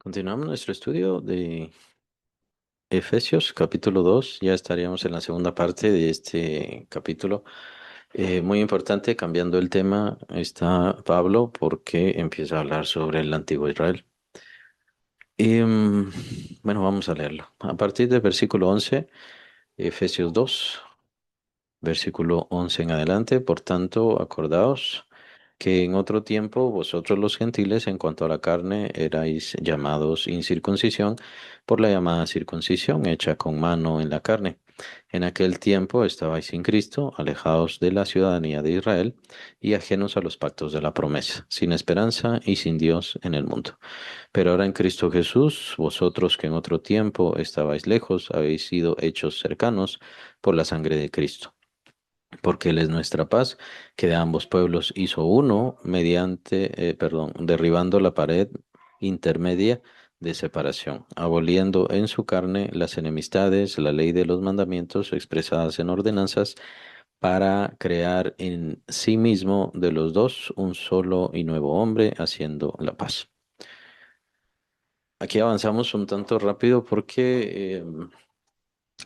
Continuamos nuestro estudio de Efesios, capítulo 2. Ya estaríamos en la segunda parte de este capítulo. Muy importante, cambiando el tema, está Pablo porque empieza a hablar sobre el antiguo Israel. Bueno, vamos a leerlo. A partir del versículo 11, Efesios 2. Versículo 11 en adelante, por tanto, acordaos que en otro tiempo vosotros los gentiles en cuanto a la carne erais llamados incircuncisión por la llamada circuncisión hecha con mano en la carne. En aquel tiempo estabais sin Cristo, alejados de la ciudadanía de Israel y ajenos a los pactos de la promesa, sin esperanza y sin Dios en el mundo. Pero ahora en Cristo Jesús, vosotros que en otro tiempo estabais lejos, habéis sido hechos cercanos por la sangre de Cristo, porque Él es nuestra paz, que de ambos pueblos hizo uno derribando la pared intermedia de separación, aboliendo en su carne las enemistades, la ley de los mandamientos expresadas en ordenanzas, para crear en sí mismo de los dos un solo y nuevo hombre, haciendo la paz. Aquí avanzamos un tanto rápido porque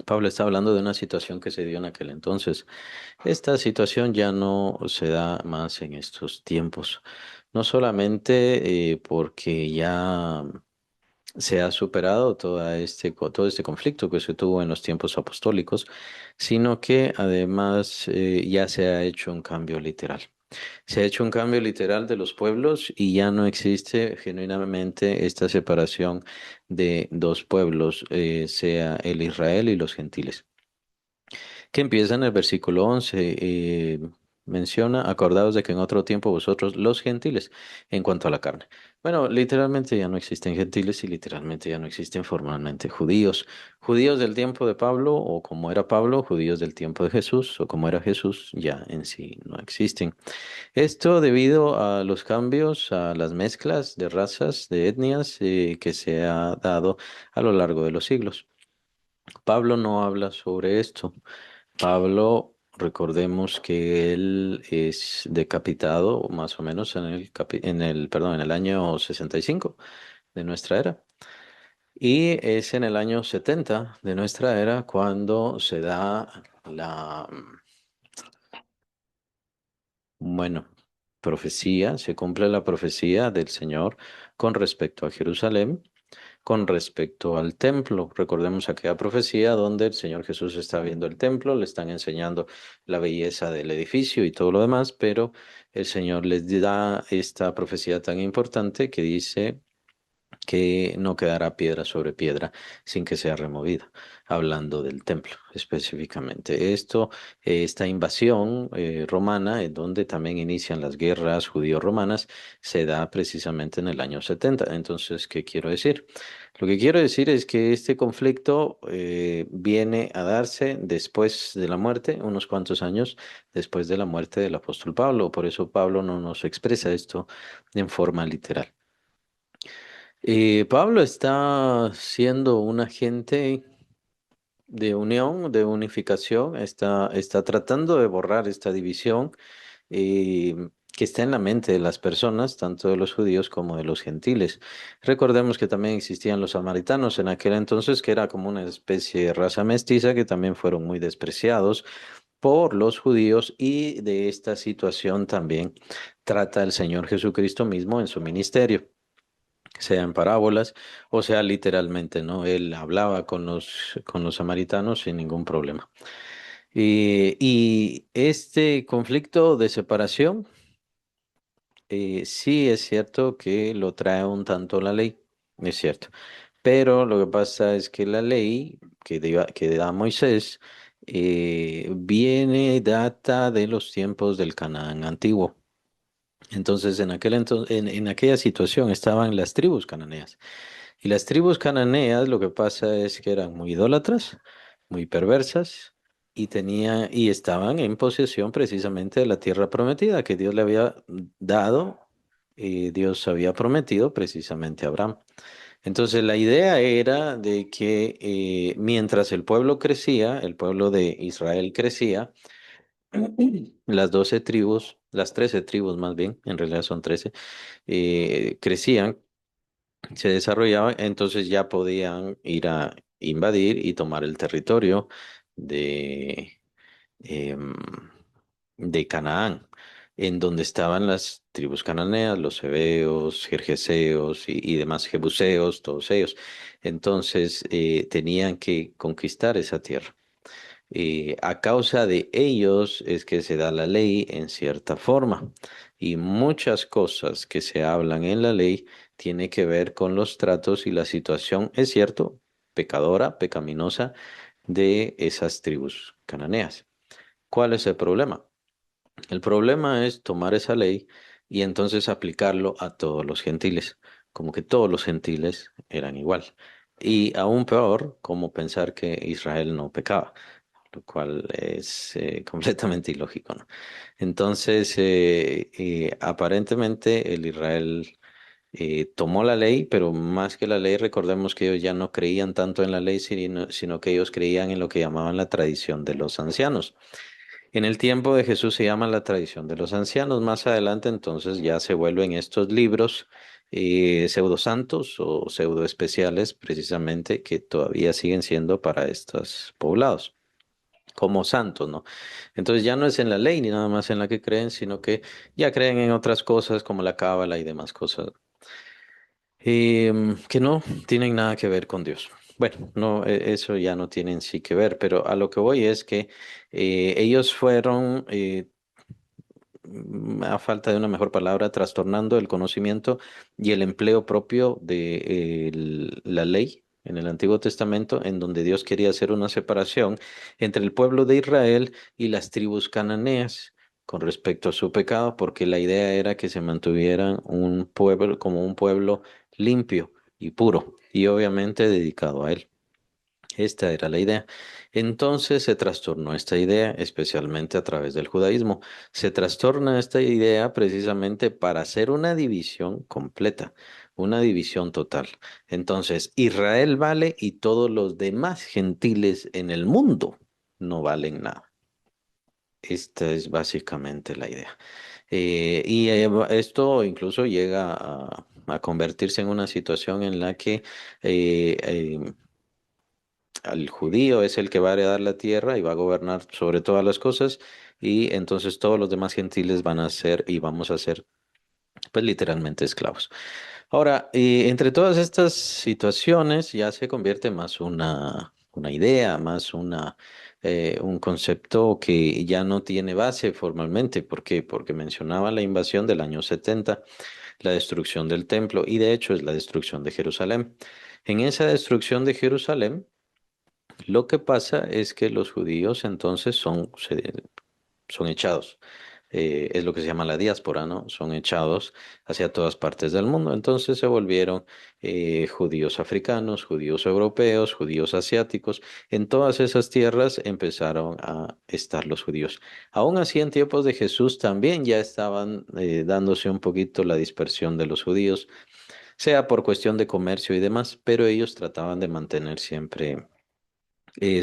Pablo está hablando de una situación que se dio en aquel entonces. Esta situación ya no se da más en estos tiempos, no solamente porque ya se ha superado todo este conflicto que se tuvo en los tiempos apostólicos, sino que además ya se ha hecho un cambio literal. Se ha hecho un cambio literal de los pueblos y ya no existe genuinamente esta separación de dos pueblos, sea el Israel y los gentiles, que empieza en el versículo 11. Menciona, acordaos de que en otro tiempo vosotros los gentiles, en cuanto a la carne. Bueno, literalmente ya no existen gentiles y literalmente ya no existen formalmente judíos. Judíos del tiempo de Pablo o como era Pablo, judíos del tiempo de Jesús o como era Jesús, ya en sí no existen. Esto debido a los cambios, a las mezclas de razas, de etnias que se ha dado a lo largo de los siglos. Pablo no habla sobre esto. Pablo, recordemos que él es decapitado más o menos en el año 65 de nuestra era. Y es en el año 70 de nuestra era cuando se da bueno, profecía, se cumple la profecía del Señor con respecto a Jerusalén, con respecto al templo. Recordemos aquella profecía donde el Señor Jesús está viendo el templo, le están enseñando la belleza del edificio y todo lo demás, pero el Señor les da esta profecía tan importante que dice que no quedará piedra sobre piedra sin que sea removida, hablando del templo específicamente. Esta invasión romana, en donde también inician las guerras judío-romanas, se da precisamente en el año 70. Entonces, ¿qué quiero decir? Lo que quiero decir es que este conflicto viene a darse después de la muerte, unos cuantos años después de la muerte del apóstol Pablo. Por eso Pablo no nos expresa esto en forma literal. Pablo está siendo un agente de unión, de unificación, está tratando de borrar esta división que está en la mente de las personas, tanto de los judíos como de los gentiles. Recordemos que también existían los samaritanos en aquel entonces, que era como una especie de raza mestiza que también fueron muy despreciados por los judíos, y de esta situación también trata el Señor Jesucristo mismo en su ministerio, sea en parábolas o sea literalmente, ¿no? Él hablaba con los samaritanos sin ningún problema. Y este conflicto de separación, sí es cierto que lo trae un tanto la ley, es cierto. Pero lo que pasa es que la ley que da Moisés data de los tiempos del Canaán antiguo. Entonces, en aquella situación estaban las tribus cananeas. Y las tribus cananeas, lo que pasa es que eran muy idólatras, muy perversas, y estaban en posesión precisamente de la tierra prometida que Dios le había dado, Dios había prometido precisamente a Abraham. Entonces, la idea era de que mientras el pueblo crecía, el pueblo de Israel crecía, las 12 tribus, las 13 tribus más bien, en realidad son 13, crecían se desarrollaba, entonces ya podían ir a invadir y tomar el territorio de, em, de Canaán, en donde estaban las tribus cananeas, los heveos, gergeseos y demás jebuseos, todos ellos. Entonces tenían que conquistar esa tierra. A causa de ellos es que se da la ley en cierta forma. Y muchas cosas que se hablan en la ley tiene que ver con los tratos y la situación, es cierto, pecadora, pecaminosa de esas tribus cananeas. ¿Cuál es el problema? El problema es tomar esa ley y entonces aplicarlo a todos los gentiles, como que todos los gentiles eran igual. Y aún peor, como pensar que Israel no pecaba, lo cual es completamente ilógico, ¿no? Entonces, aparentemente el Israel tomó la ley, pero más que la ley, recordemos que ellos ya no creían tanto en la ley, sino que ellos creían en lo que llamaban la tradición de los ancianos. En el tiempo de Jesús se llama la tradición de los ancianos. Más adelante, entonces, ya se vuelven estos libros pseudosantos o pseudo especiales, precisamente, que todavía siguen siendo para estos poblados como santos, ¿no? Entonces ya no es en la ley ni nada más en la que creen, sino que ya creen en otras cosas como la cábala y demás cosas que no tienen nada que ver con Dios. Bueno, no, eso ya no tienen sí que ver, pero a lo que voy es que ellos fueron a falta de una mejor palabra, trastornando el conocimiento y el empleo propio de la ley en el Antiguo Testamento, en donde Dios quería hacer una separación entre el pueblo de Israel y las tribus cananeas con respecto a su pecado, porque la idea era que se mantuvieran un pueblo como un pueblo limpio y puro, y obviamente dedicado a él. Esta era la idea. Entonces se trastornó esta idea, especialmente a través del judaísmo. Se trastorna esta idea precisamente para hacer una división completa, una división total. Entonces, Israel vale y todos los demás gentiles en el mundo no valen nada. Esta es básicamente la idea. Esto incluso llega a convertirse en una situación en la que eh, eh, al judío es el que va a heredar la tierra y va a gobernar sobre todas las cosas, y entonces todos los demás gentiles van a ser y vamos a ser pues literalmente esclavos. Ahora, entre todas estas situaciones ya se convierte más una idea, más un concepto que ya no tiene base formalmente. ¿Por qué? Porque mencionaba la invasión del año 70, la destrucción del templo, y de hecho es la destrucción de Jerusalén. En esa destrucción de Jerusalén, lo que pasa es que los judíos entonces son echados. Es lo que se llama la diáspora, ¿no? Son echados hacia todas partes del mundo. Entonces se volvieron judíos africanos, judíos europeos, judíos asiáticos. En todas esas tierras empezaron a estar los judíos. Aún así, en tiempos de Jesús también ya estaban dándose un poquito la dispersión de los judíos, sea por cuestión de comercio y demás, pero ellos trataban de mantener siempre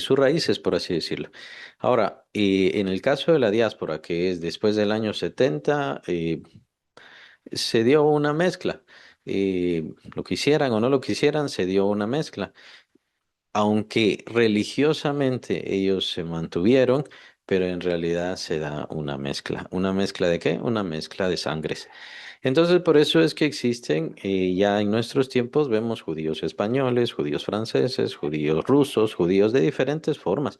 sus raíces, por así decirlo. Ahora, en el caso de la diáspora, que es después del año 70, se dio una mezcla. Lo quisieran o no lo quisieran, se dio una mezcla. Aunque religiosamente ellos se mantuvieron, pero en realidad se da una mezcla. ¿Una mezcla de qué? Una mezcla de sangres. Entonces, por eso es que existen, ya en nuestros tiempos vemos judíos españoles, judíos franceses, judíos rusos, judíos de diferentes formas.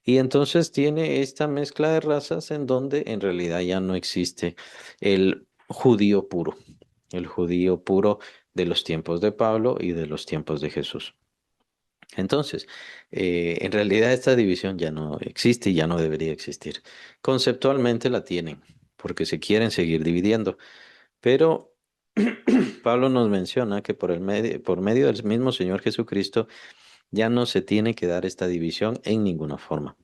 Y entonces tiene esta mezcla de razas en donde en realidad ya no existe el judío puro de los tiempos de Pablo y de los tiempos de Jesús. Entonces, en realidad esta división ya no existe y ya no debería existir. Conceptualmente la tienen, porque se quieren seguir dividiendo, pero Pablo nos menciona que por medio del mismo Señor Jesucristo ya no se tiene que dar esta división en ninguna forma.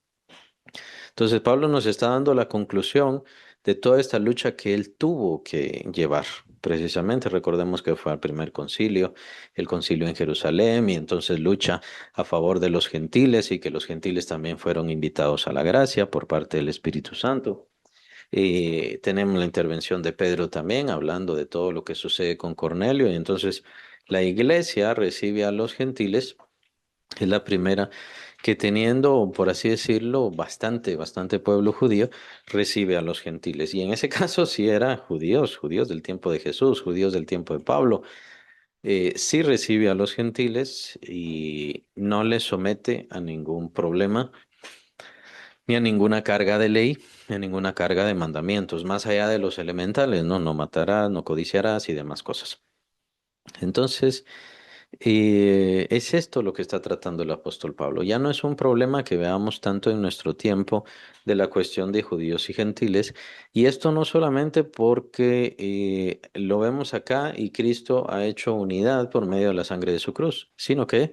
Entonces, Pablo nos está dando la conclusión de toda esta lucha que él tuvo que llevar. Precisamente, recordemos que fue al primer concilio, el concilio en Jerusalén, y entonces lucha a favor de los gentiles y que los gentiles también fueron invitados a la gracia por parte del Espíritu Santo. Tenemos la intervención de Pedro también, hablando de todo lo que sucede con Cornelio, y entonces La iglesia recibe a los gentiles, es la primera que teniendo, por así decirlo, bastante pueblo judío, recibe a los gentiles. Y en ese caso sí eran judíos, judíos del tiempo de Jesús, judíos del tiempo de Pablo. Sí recibe a los gentiles y no les somete a ningún problema, ni a ninguna carga de ley, ni a ninguna carga de mandamientos, más allá de los elementales, ¿no? No matarás, no codiciarás y demás cosas. Entonces, es esto lo que está tratando el apóstol Pablo. Ya no es un problema que veamos tanto en nuestro tiempo de la cuestión de judíos y gentiles. Y esto no solamente porque lo vemos acá y Cristo ha hecho unidad por medio de la sangre de su cruz, sino que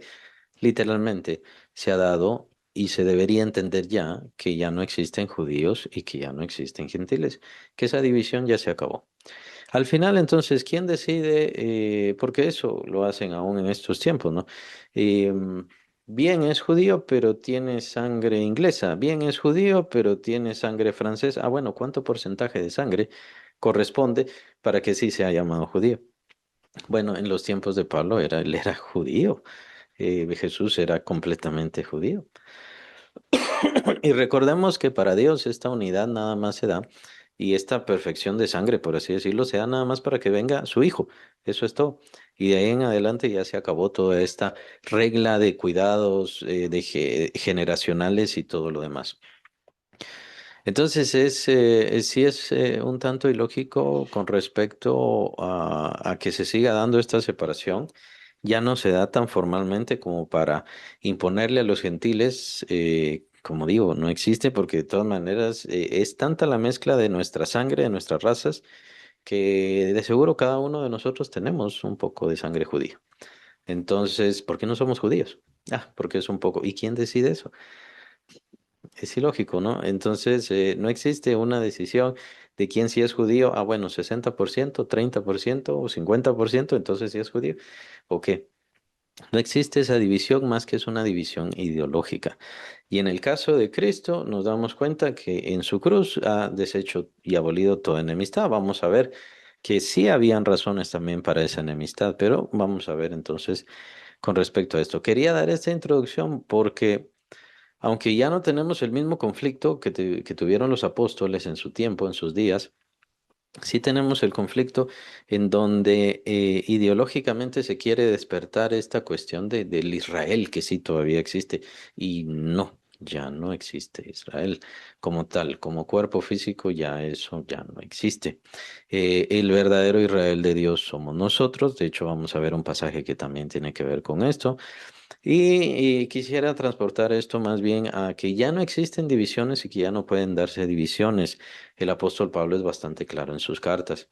literalmente se ha dado y se debería entender ya que ya no existen judíos y que ya no existen gentiles, que esa división ya se acabó. Al final, entonces, ¿quién decide? Porque eso lo hacen aún en estos tiempos, ¿no? Eh, Bien es judío, pero tiene sangre inglesa. Bien es judío, pero tiene sangre francesa. Ah, bueno, ¿cuánto porcentaje de sangre corresponde para que sí sea llamado judío? Bueno, en los tiempos de Pablo él era judío. Jesús era completamente judío. Y recordemos que para Dios esta unidad nada más se da y esta perfección de sangre, por así decirlo, se da nada más para que venga su hijo. Eso es todo. Y de ahí en adelante ya se acabó toda esta regla de cuidados generacionales y todo lo demás. Entonces sí es un tanto ilógico con respecto a que se siga dando esta separación. Ya no se da tan formalmente como para imponerle a los gentiles, como digo, no existe porque de todas maneras es tanta la mezcla de nuestra sangre, de nuestras razas, que de seguro cada uno de nosotros tenemos un poco de sangre judía. Entonces, ¿por qué no somos judíos? Ah, porque es un poco. ¿Y quién decide eso? Es ilógico, ¿no? Entonces, no existe una decisión de quién sí es judío. Ah, bueno, 60%, 30% o 50%, entonces sí es judío. ¿O qué? No existe esa división más que es una división ideológica. Y en el caso de Cristo, nos damos cuenta que en su cruz ha deshecho y abolido toda enemistad. Vamos a ver que sí habían razones también para esa enemistad, pero vamos a ver entonces con respecto a esto. Quería dar esta introducción porque aunque ya no tenemos el mismo conflicto que tuvieron los apóstoles en su tiempo, en sus días, sí tenemos el conflicto en donde ideológicamente se quiere despertar esta cuestión del Israel, que sí todavía existe, y no, ya no existe Israel como tal, como cuerpo físico, ya eso ya no existe. El verdadero Israel de Dios somos nosotros, de hecho vamos a ver un pasaje que también tiene que ver con esto. Y quisiera transportar esto más bien a que ya no existen divisiones y que ya no pueden darse divisiones. El apóstol Pablo es bastante claro en sus cartas.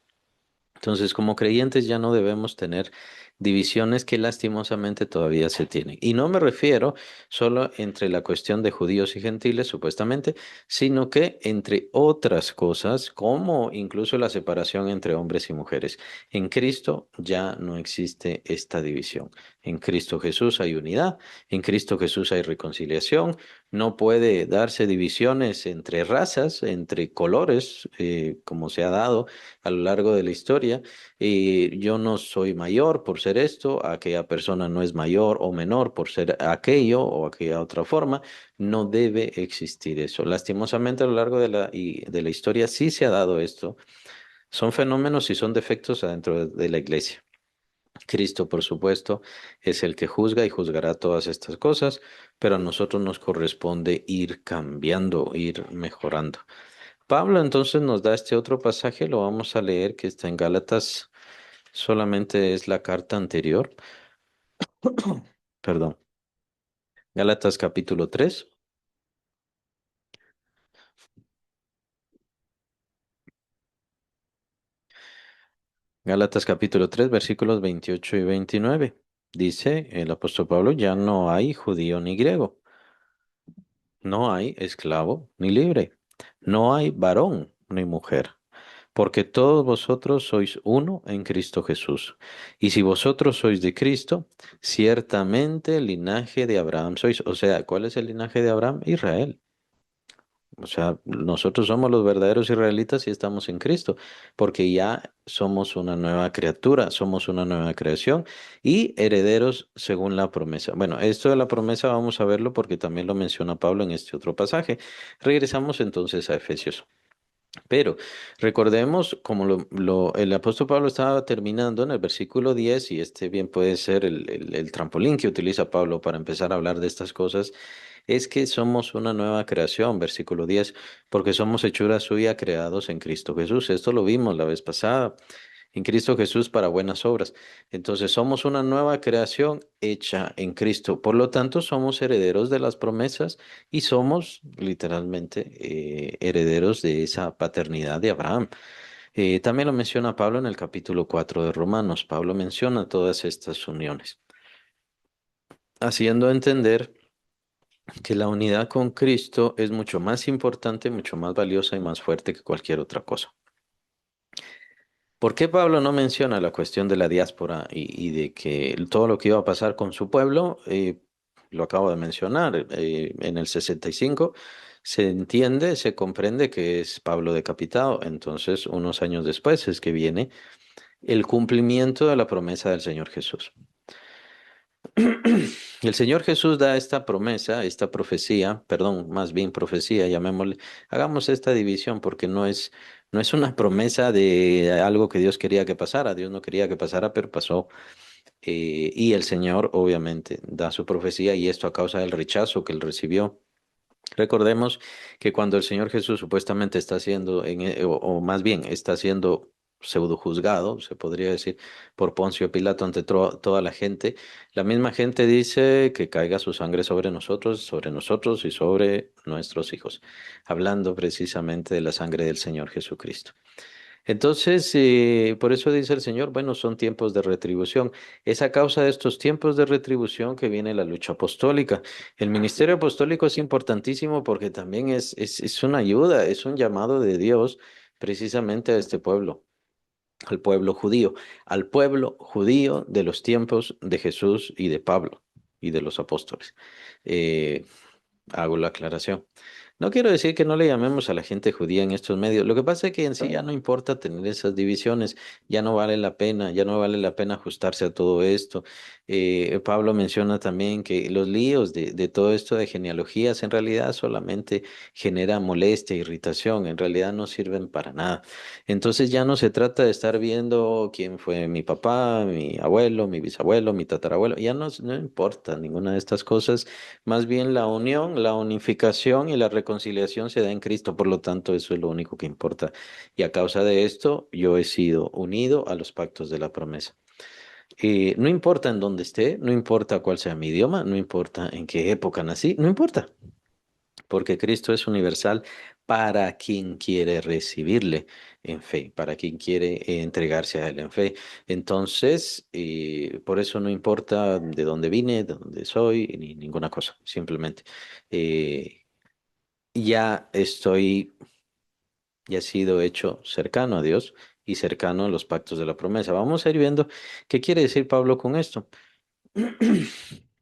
Entonces, como creyentes ya no debemos tener divisiones que lastimosamente todavía se tienen. Y no me refiero solo entre la cuestión de judíos y gentiles, supuestamente, sino que entre otras cosas, como incluso la separación entre hombres y mujeres. En Cristo ya no existe esta división. En Cristo Jesús hay unidad, en Cristo Jesús hay reconciliación. No puede darse divisiones entre razas, entre colores, como se ha dado a lo largo de la historia. Yo no soy mayor por ser esto, aquella persona no es mayor o menor por ser aquello o aquella otra forma. No debe existir eso. Lastimosamente a lo largo de la historia sí se ha dado esto. Son fenómenos y son defectos adentro de la iglesia. Cristo, por supuesto, es el que juzga y juzgará todas estas cosas, pero a nosotros nos corresponde ir cambiando, ir mejorando. Pablo entonces nos da este otro pasaje, lo vamos a leer, que está en Gálatas, solamente es la carta anterior, perdón, Gálatas capítulo 3, Gálatas capítulo 3, versículos 28 y 29. Dice el apóstol Pablo, ya no hay judío ni griego, no hay esclavo ni libre, no hay varón ni mujer, porque todos vosotros sois uno en Cristo Jesús. Y si vosotros sois de Cristo, ciertamente el linaje de Abraham sois. O sea, ¿cuál es el linaje de Abraham? Israel. O sea, nosotros somos los verdaderos israelitas y estamos en Cristo, porque ya somos una nueva criatura, somos una nueva creación y herederos según la promesa. Bueno, esto de la promesa vamos a verlo porque también lo menciona Pablo en este otro pasaje. Regresamos entonces a Efesios. Pero recordemos, como el apóstol Pablo estaba terminando en el versículo 10 y este bien puede ser el trampolín que utiliza Pablo para empezar a hablar de estas cosas, es que somos una nueva creación, versículo 10 porque somos hechura suya creados en Cristo Jesús. Esto lo vimos la vez pasada en Cristo Jesús para buenas obras. Entonces somos una nueva creación hecha en Cristo. Por lo tanto, somos herederos de las promesas y somos literalmente herederos de esa paternidad de Abraham. También lo menciona Pablo en el capítulo 4 de Romanos. Pablo menciona todas estas uniones, haciendo entender que la unidad con Cristo es mucho más importante, mucho más valiosa y más fuerte que cualquier otra cosa. ¿Por qué Pablo no menciona la cuestión de la diáspora y de que todo lo que iba a pasar con su pueblo? Lo acabo de mencionar. En el 65 se entiende, se comprende que es Pablo decapitado. Entonces, unos años después es que viene el cumplimiento de la promesa del Señor Jesús. El Señor Jesús da esta promesa, esta profecía, perdón, más bien profecía, llamémosle, hagamos esta división porque no es una promesa de algo que Dios quería que pasara, Dios no quería que pasara, pero pasó. Y el Señor obviamente da su profecía y esto a causa del rechazo que él recibió. Recordemos que cuando el Señor Jesús supuestamente está siendo, o más bien está siendo pseudo juzgado, se podría decir, por Poncio Pilato ante toda la gente, la misma gente dice que caiga su sangre sobre nosotros y sobre nuestros hijos, hablando precisamente de la sangre del Señor Jesucristo. Entonces, por eso dice el Señor, bueno, son tiempos de retribución. Es a causa de estos tiempos de retribución que viene la lucha apostólica. El ministerio apostólico es importantísimo porque también es una ayuda, es un llamado de Dios precisamente a este pueblo, al pueblo judío de los tiempos de Jesús y de Pablo y de los apóstoles. Eh, Hago la aclaración. No quiero decir que no le llamemos a la gente judía en estos medios. Lo que pasa es que en sí ya no importa tener esas divisiones, ya no vale la pena, ya no vale la pena ajustarse a todo esto. Pablo menciona también que los líos de todo esto de genealogías en realidad solamente genera molestia, irritación, en realidad no sirven para nada. Entonces ya no se trata de estar viendo quién fue mi papá, mi abuelo, mi bisabuelo, mi tatarabuelo, ya no importa ninguna de estas cosas. Más bien la unión, la unificación y la reconciliación se da en Cristo, por lo tanto eso es lo único que importa. Y a causa de esto yo he sido unido a los pactos de la promesa. Y no importa en dónde esté, no importa cuál sea mi idioma, no importa en qué época nací, no importa, porque Cristo es universal para quien quiere recibirle en fe, para quien quiere entregarse a Él en fe. Entonces, por eso no importa de dónde vine, de dónde soy, ni ninguna cosa, simplemente ya estoy, ya he sido hecho cercano a Dios y cercano a los pactos de la promesa. Vamos a ir viendo qué quiere decir Pablo con esto.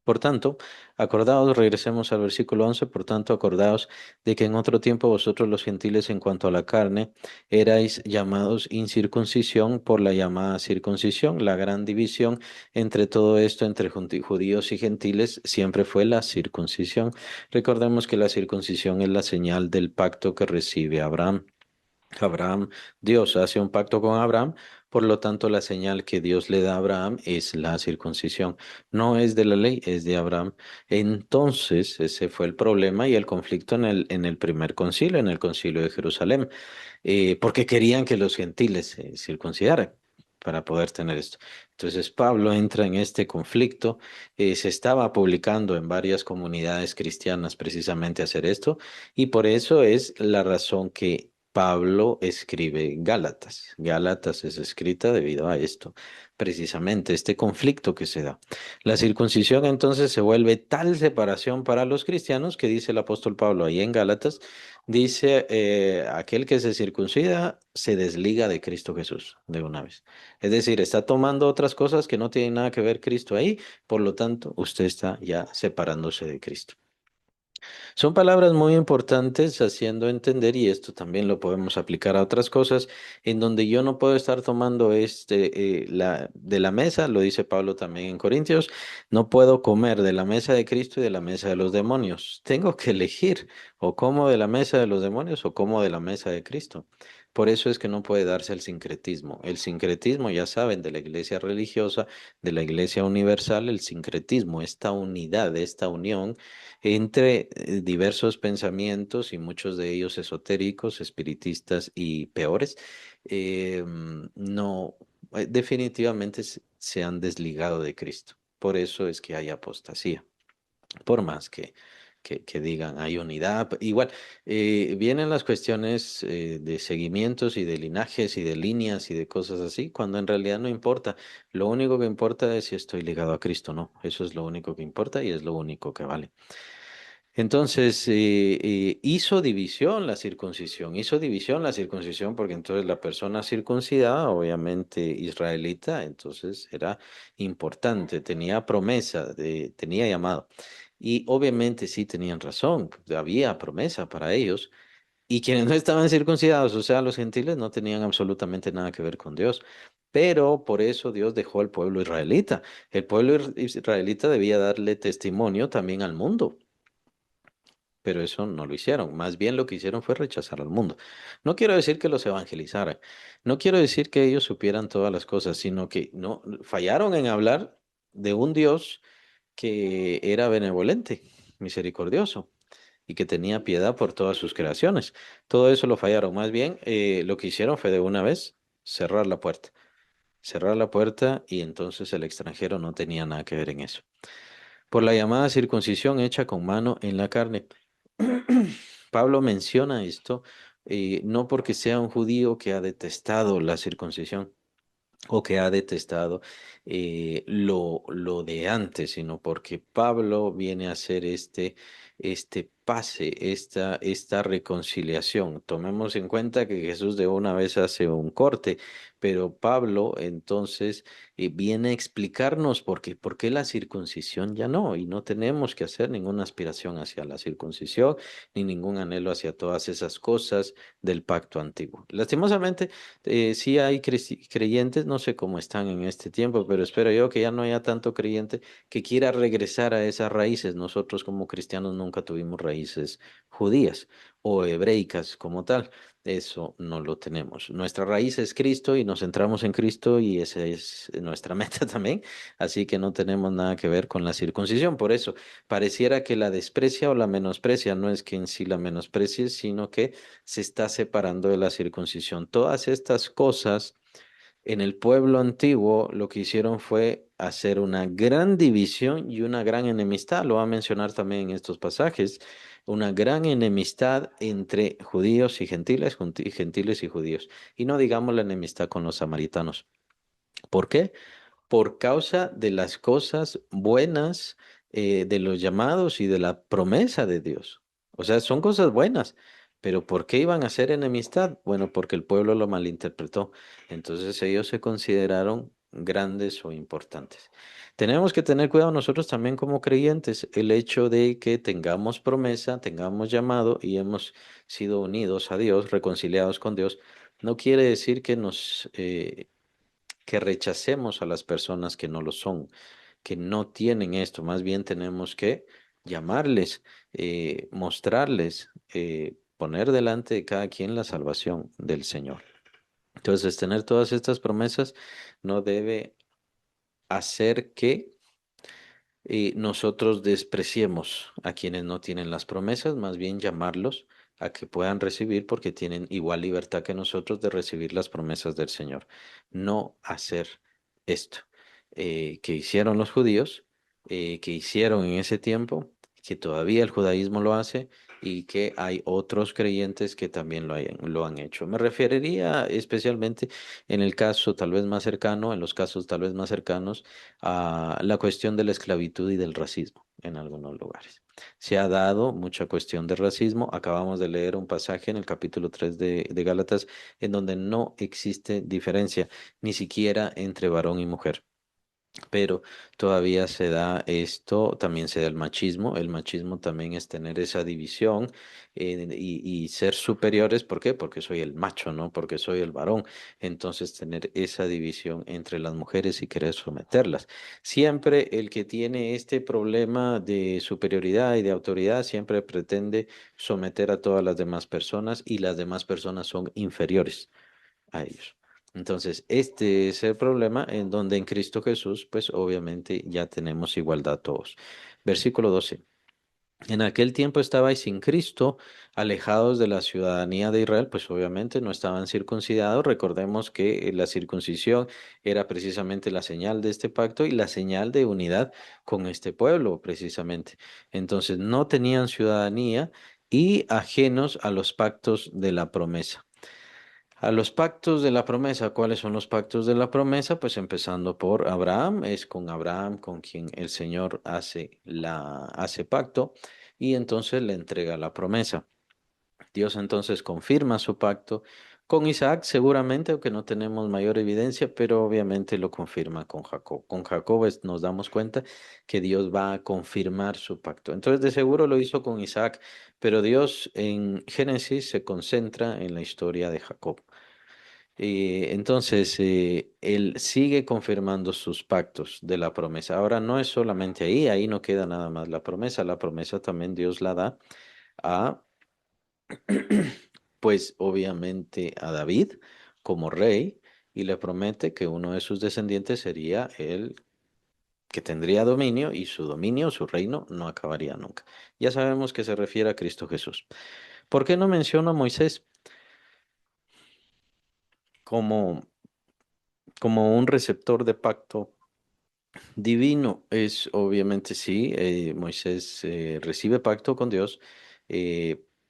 Por tanto, acordaos, regresemos al versículo 11. Por tanto, acordaos de que en otro tiempo vosotros los gentiles en cuanto a la carne erais llamados incircuncisión por la llamada circuncisión. La gran división entre todo esto, entre judíos y gentiles, siempre fue la circuncisión. Recordemos que la circuncisión es la señal del pacto que recibe Abraham. Abraham, Dios hace un pacto con Abraham, por lo tanto la señal que Dios le da a Abraham es la circuncisión. No es de la ley, es de Abraham. Entonces, ese fue el problema y el conflicto en el primer concilio, en el concilio de Jerusalén, porque querían que los gentiles se circuncidaran para poder tener esto. Entonces Pablo entra en este conflicto, se estaba publicando en varias comunidades cristianas precisamente hacer esto, y por eso es la razón que Pablo escribe Gálatas. Gálatas es escrita debido a esto, precisamente este conflicto que se da. La circuncisión entonces se vuelve tal separación para los cristianos que dice el apóstol Pablo ahí en Gálatas, dice, aquel que se circuncida se desliga de Cristo Jesús de una vez. Es decir, está tomando otras cosas que no tienen nada que ver Cristo ahí, por lo tanto, usted está ya separándose de Cristo. Son palabras muy importantes haciendo entender, y esto también lo podemos aplicar a otras cosas, en donde yo no puedo estar tomando de la mesa, lo dice Pablo también en Corintios, no puedo comer de la mesa de Cristo y de la mesa de los demonios. Tengo que elegir, o como de la mesa de los demonios o como de la mesa de Cristo. Por eso es que no puede darse el sincretismo. El sincretismo, ya saben, de la iglesia religiosa, de la iglesia universal, el sincretismo, esta unidad, esta unión entre diversos pensamientos y muchos de ellos esotéricos, espiritistas y peores, no, definitivamente se han desligado de Cristo. Por eso es que hay apostasía, por más que digan hay unidad. Igual, vienen las cuestiones de seguimientos y de linajes y de líneas y de cosas así, cuando en realidad no importa. Lo único que importa es si estoy ligado a Cristo o no. Eso es lo único que importa y es lo único que vale. Entonces, hizo división la circuncisión, porque entonces la persona circuncidada, obviamente israelita, entonces era importante, tenía promesa, tenía llamado. Y obviamente sí tenían razón, había promesa para ellos. Y quienes no estaban circuncidados, o sea, los gentiles, no tenían absolutamente nada que ver con Dios. Pero por eso Dios dejó al pueblo israelita. El pueblo israelita debía darle testimonio también al mundo, pero eso no lo hicieron. Más bien lo que hicieron fue rechazar al mundo. No quiero decir que los evangelizaran, no quiero decir que ellos supieran todas las cosas, sino que no fallaron en hablar de un Dios que era benevolente, misericordioso y que tenía piedad por todas sus creaciones. Todo eso lo fallaron. Más bien lo que hicieron fue de una vez cerrar la puerta. Cerrar la puerta y entonces el extranjero no tenía nada que ver en eso. Por la llamada circuncisión hecha con mano en la carne. Pablo menciona esto no porque sea un judío que ha detestado la circuncisión o que ha detestado lo de antes, sino porque Pablo viene a hacer este pase, esta reconciliación. Tomemos en cuenta que Jesús de una vez hace un corte, pero Pablo entonces viene a explicarnos por qué la circuncisión ya no, y no tenemos que hacer ninguna aspiración hacia la circuncisión, ni ningún anhelo hacia todas esas cosas del pacto antiguo. Lastimosamente, sí hay creyentes, no sé cómo están en este tiempo, pero espero yo que ya no haya tanto creyente que quiera regresar a esas raíces. Nosotros como cristianos nunca tuvimos raíces judías o hebreicas como tal. Eso no lo tenemos. Nuestra raíz es Cristo y nos centramos en Cristo y esa es nuestra meta también. Así que no tenemos nada que ver con la circuncisión. Por eso pareciera que la desprecia o la menosprecia. No es que en sí la menosprecie, sino que se está separando de la circuncisión. Todas estas cosas en el pueblo antiguo lo que hicieron fue hacer una gran división y una gran enemistad. Lo va a mencionar también en estos pasajes. Una gran enemistad entre judíos y gentiles, gentiles y judíos. Y no digamos la enemistad con los samaritanos. ¿Por qué? Por causa de las cosas buenas, de los llamados y de la promesa de Dios. O sea, son cosas buenas, pero ¿por qué iban a ser enemistad? Bueno, porque el pueblo lo malinterpretó. Entonces ellos se consideraron grandes o importantes. Tenemos que tener cuidado nosotros también como creyentes, el hecho de que tengamos promesa, tengamos llamado y hemos sido unidos a Dios, reconciliados con Dios, no quiere decir que rechacemos a las personas que no lo son, que no tienen esto. Más bien tenemos que llamarles, mostrarles, poner delante de cada quien la salvación del Señor. Entonces, tener todas estas promesas no debe hacer que nosotros despreciemos a quienes no tienen las promesas, más bien llamarlos a que puedan recibir porque tienen igual libertad que nosotros de recibir las promesas del Señor. No hacer esto que hicieron los judíos, que hicieron en ese tiempo, que todavía el judaísmo lo hace y que hay otros creyentes que también lo han hecho. Me referiría especialmente en el caso tal vez más cercano, en los casos tal vez más cercanos a la cuestión de la esclavitud y del racismo en algunos lugares. Se ha dado mucha cuestión de racismo. Acabamos de leer un pasaje en el capítulo 3 de Gálatas en donde no existe diferencia, ni siquiera entre varón y mujer. pero todavía se da esto, también se da el machismo. El machismo también es tener esa división y ser superiores. ¿Por qué? Porque soy el macho, ¿no? Porque soy el varón. Entonces, tener esa división entre las mujeres y querer someterlas. Siempre el que tiene este problema de superioridad y de autoridad siempre pretende someter a todas las demás personas y las demás personas son inferiores a ellos. Entonces, este es el problema en donde en Cristo Jesús, pues obviamente ya tenemos igualdad todos. Versículo 12. En aquel tiempo estabais sin Cristo, alejados de la ciudadanía de Israel, pues obviamente no estaban circuncidados. Recordemos que la circuncisión era precisamente la señal de este pacto y la señal de unidad con este pueblo, precisamente. Entonces, no tenían ciudadanía y ajenos a los pactos de la promesa. A los pactos de la promesa, ¿cuáles son los pactos de la promesa? Pues empezando por Abraham, es con Abraham con quien el Señor hace pacto y entonces le entrega la promesa. Dios entonces confirma su pacto con Isaac, seguramente, aunque no tenemos mayor evidencia, pero obviamente lo confirma con Jacob. Con Jacob nos damos cuenta que Dios va a confirmar su pacto. Entonces, de seguro lo hizo con Isaac, pero Dios en Génesis se concentra en la historia de Jacob. Entonces, él sigue confirmando sus pactos de la promesa. Ahora no es solamente ahí, ahí no queda nada más la promesa también Dios la da a, pues obviamente a David como rey y le promete que uno de sus descendientes sería el que tendría dominio y su dominio, su reino, no acabaría nunca. Ya sabemos que se refiere a Cristo Jesús. ¿Por qué no menciona a Moisés como, como un receptor de pacto divino? Es obviamente sí, Moisés recibe pacto con Dios,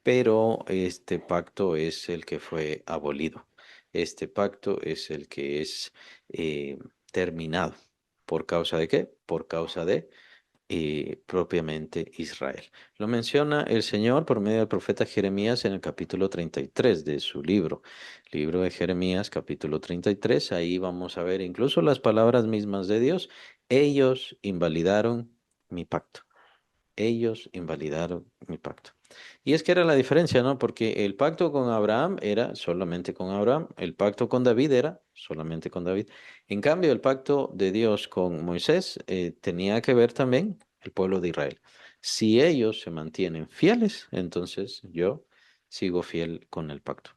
pero este pacto es el que fue abolido. Este pacto es el que es eh, terminado. ¿Por causa de qué? Por causa de propiamente Israel. Lo menciona el Señor por medio del profeta Jeremías en el capítulo 33 de su libro. Libro de Jeremías, capítulo 33. Ahí vamos a ver incluso las palabras mismas de Dios. Ellos invalidaron mi pacto. Ellos invalidaron mi pacto. Y es que era la diferencia, ¿no? Porque el pacto con Abraham era solamente con Abraham, el pacto con David era solamente con David. En cambio, el pacto de Dios con Moisés tenía que ver también el pueblo de Israel. Si ellos se mantienen fieles, entonces yo sigo fiel con el pacto.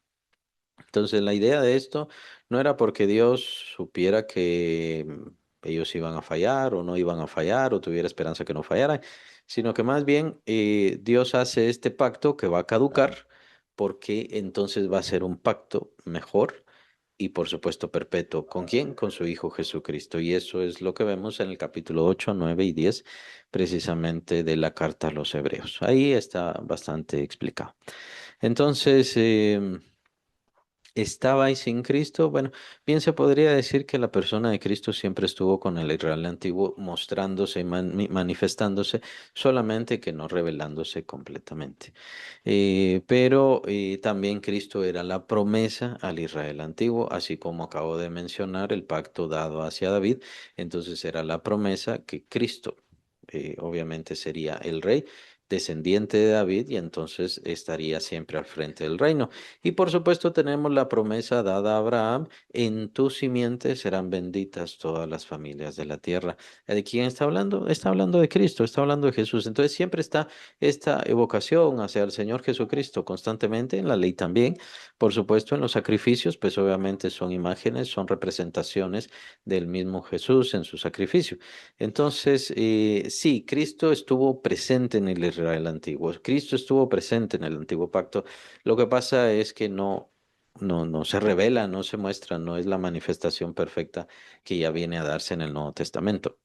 Entonces, la idea de esto no era porque Dios supiera que ellos iban a fallar o no iban a fallar o tuviera esperanza que no fallaran, sino que más bien Dios hace este pacto que va a caducar porque entonces va a ser un pacto mejor y por supuesto perpetuo. ¿Con quién? Con su Hijo Jesucristo. Y eso es lo que vemos en el capítulo 8, 9 y 10 precisamente de la carta a los Hebreos. Ahí está bastante explicado. Entonces, ¿estabais sin Cristo? Bueno, bien se podría decir que la persona de Cristo siempre estuvo con el Israel antiguo, mostrándose y manifestándose, solamente que no revelándose completamente. Pero también Cristo era la promesa al Israel antiguo, así como acabo de mencionar el pacto dado hacia David, entonces era la promesa que Cristo obviamente sería el rey descendiente de David y entonces estaría siempre al frente del reino. Y por supuesto tenemos la promesa dada a Abraham, en tu simiente serán benditas todas las familias de la tierra. ¿De quién está hablando? Está hablando de Cristo, está hablando de Jesús. Entonces siempre está esta evocación hacia el Señor Jesucristo constantemente, en la ley también, por supuesto en los sacrificios, pues obviamente son imágenes, son representaciones del mismo Jesús en su sacrificio. Entonces, sí, Cristo estuvo presente en el Israel antiguo, Cristo estuvo presente en el antiguo pacto. Lo que pasa es que no se revela, no se muestra, no es la manifestación perfecta que ya viene a darse en el Nuevo Testamento.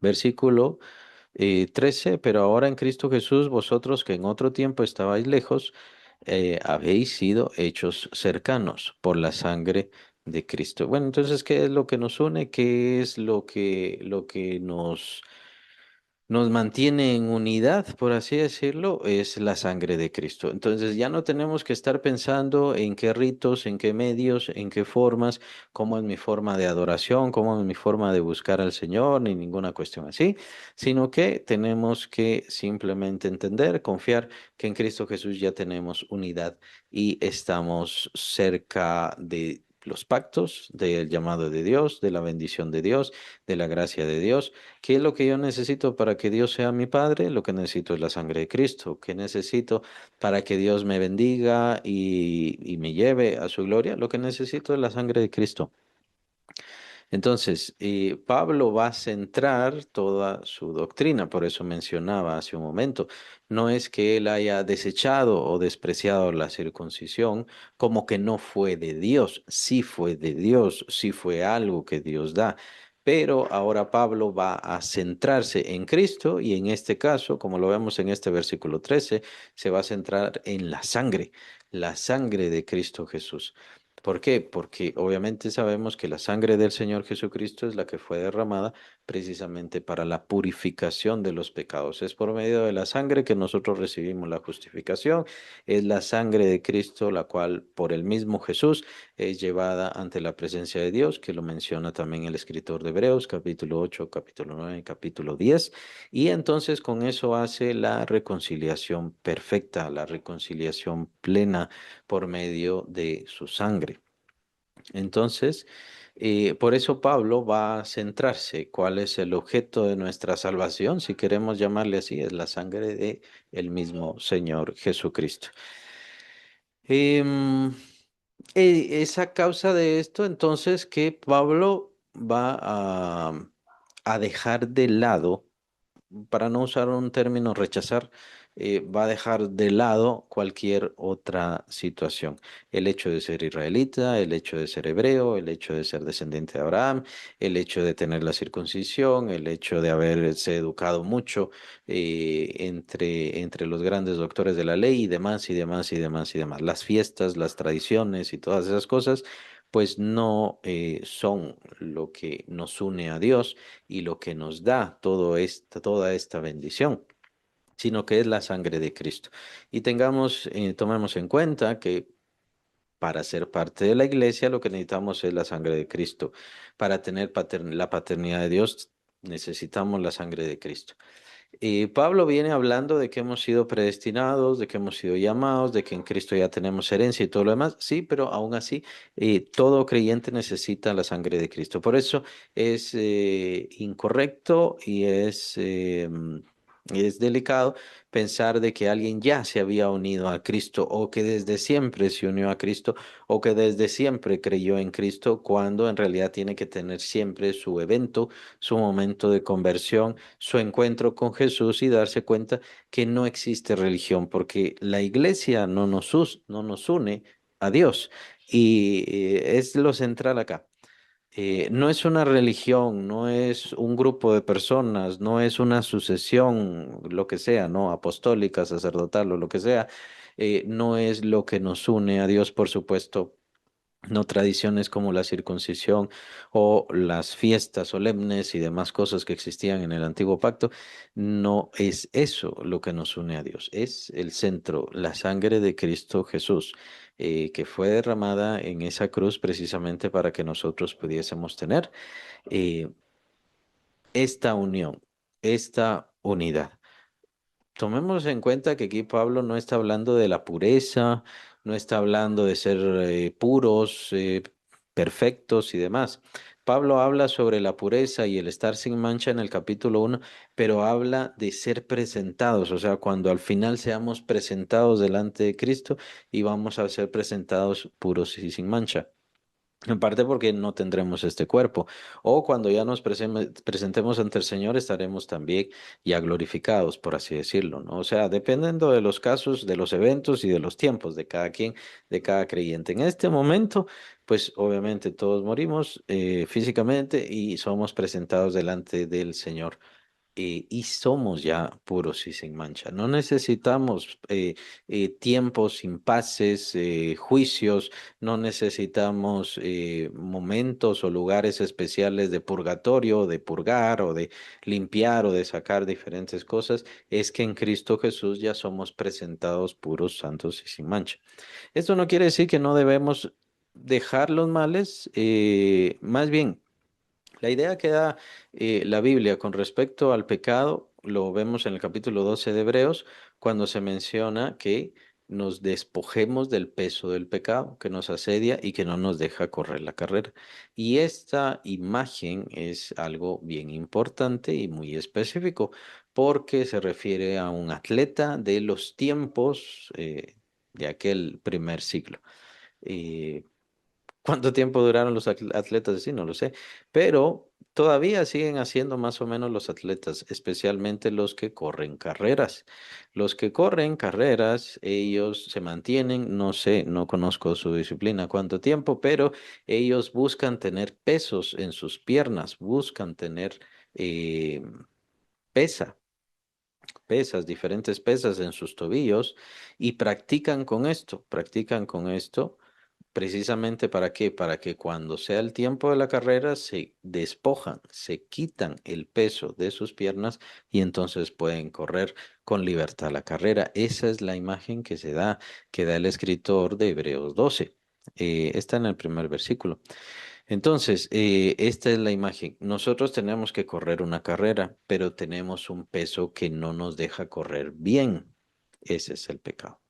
Versículo 13, pero ahora en Cristo Jesús, vosotros que en otro tiempo estabais lejos, habéis sido hechos cercanos por la sangre de Cristo. Bueno, entonces, ¿qué es lo que nos une? ¿Qué es lo que nos nos mantiene en unidad, por así decirlo, es la sangre de Cristo. Entonces ya no tenemos que estar pensando en qué ritos, en qué medios, en qué formas, cómo es mi forma de adoración, cómo es mi forma de buscar al Señor, ni ninguna cuestión así, sino que tenemos que simplemente entender, confiar que en Cristo Jesús ya tenemos unidad y estamos cerca de los pactos, del llamado de Dios, de la bendición de Dios, de la gracia de Dios. ¿Qué es lo que yo necesito para que Dios sea mi Padre? Lo que necesito es la sangre de Cristo. ¿Qué necesito para que Dios me bendiga y me lleve a su gloria? Lo que necesito es la sangre de Cristo. Entonces, Pablo va a centrar toda su doctrina, por eso mencionaba hace un momento, no es que él haya desechado o despreciado la circuncisión como que no fue de Dios, sí fue de Dios, sí fue algo que Dios da. Pero ahora Pablo va a centrarse en Cristo y en este caso, como lo vemos en este versículo 13, se va a centrar en la sangre de Cristo Jesús. ¿Por qué? Porque obviamente sabemos que la sangre del Señor Jesucristo es la que fue derramada precisamente para la purificación de los pecados. Es por medio de la sangre que nosotros recibimos la justificación. Es la sangre de Cristo la cual por el mismo Jesús es llevada ante la presencia de Dios, que lo menciona también el escritor de Hebreos, capítulo 8, capítulo 9, capítulo 10. Y entonces con eso hace la reconciliación perfecta, la reconciliación plena por medio de su sangre. Entonces, por eso Pablo va a centrarse cuál es el objeto de nuestra salvación, si queremos llamarle así, es la sangre de el mismo Señor Jesucristo. Em, es a causa de esto entonces que Pablo va a dejar de lado, para no usar un término rechazar, va a dejar de lado cualquier otra situación. El hecho de ser israelita, el hecho de ser hebreo, el hecho de ser descendiente de Abraham, el hecho de tener la circuncisión, el hecho de haberse educado mucho entre los grandes doctores de la ley y demás y demás y demás y demás. Las fiestas, las tradiciones y todas esas cosas, pues no son lo que nos une a Dios y lo que nos da toda esta bendición, sino que es la sangre de Cristo. Y tomemos en cuenta que para ser parte de la iglesia lo que necesitamos es la sangre de Cristo. Para tener la paternidad de Dios necesitamos la sangre de Cristo. Y Pablo viene hablando de que hemos sido predestinados, de que hemos sido llamados, de que en Cristo ya tenemos herencia y todo lo demás. Sí, pero aún así, todo creyente necesita la sangre de Cristo. Por eso es incorrecto y es delicado pensar de que alguien ya se había unido a Cristo o que desde siempre se unió a Cristo o que desde siempre creyó en Cristo, cuando en realidad tiene que tener siempre su evento, su momento de conversión, su encuentro con Jesús y darse cuenta que no existe religión, porque la iglesia no nos une a Dios. Y es lo central acá. No es una religión, no es un grupo de personas, no es una sucesión, lo que sea, ¿no? Apostólica, sacerdotal o lo que sea. No es lo que nos une a Dios, por supuesto, no tradiciones como la circuncisión o las fiestas solemnes y demás cosas que existían en el antiguo pacto. No es eso lo que nos une a Dios, es el centro, la sangre de Cristo Jesús, que fue derramada en esa cruz precisamente para que nosotros pudiésemos tener eh, esta unión, esta unidad. Tomemos en cuenta que aquí Pablo no está hablando de la pureza, no está hablando de ser puros, perfectos y demás. Pablo habla sobre la pureza y el estar sin mancha en el capítulo 1, pero habla de ser presentados, o sea, cuando al final seamos presentados delante de Cristo y vamos a ser presentados puros y sin mancha. En parte porque no tendremos este cuerpo. O cuando ya nos presentemos ante el Señor, estaremos también ya glorificados, por así decirlo, ¿no? O sea, dependiendo de los casos, de los eventos y de los tiempos de cada quien, de cada creyente. En este momento, pues obviamente todos morimos físicamente y somos presentados delante del Señor y somos ya puros y sin mancha. No necesitamos tiempos, impases, juicios, no necesitamos momentos o lugares especiales de purgatorio, de purgar o de limpiar o de sacar diferentes cosas. Es que en Cristo Jesús ya somos presentados puros, santos y sin mancha. Esto no quiere decir que no debemos dejar los males, más bien. La idea que da la Biblia con respecto al pecado lo vemos en el capítulo 12 de Hebreos, cuando se menciona que nos despojemos del peso del pecado que nos asedia y que no nos deja correr la carrera. Y esta imagen es algo bien importante y muy específico porque se refiere a un atleta de los tiempos de aquel primer siglo. Eh, ¿Cuánto tiempo duraron los atletas así? No lo sé, pero todavía siguen haciendo más o menos los atletas, especialmente los que corren carreras. Los que corren carreras, ellos se mantienen, no sé, no conozco su disciplina cuánto tiempo, pero ellos buscan tener pesos en sus piernas, buscan tener eh, pesa, pesas, diferentes pesas en sus tobillos y practican con esto. Precisamente para qué, para que cuando sea el tiempo de la carrera se despojan, se quitan el peso de sus piernas y entonces pueden correr con libertad la carrera. Esa es la imagen que da el escritor de Hebreos 12. Está en el primer versículo. Entonces, esta es la imagen. Nosotros tenemos que correr una carrera, pero tenemos un peso que no nos deja correr bien. Ese es el pecado.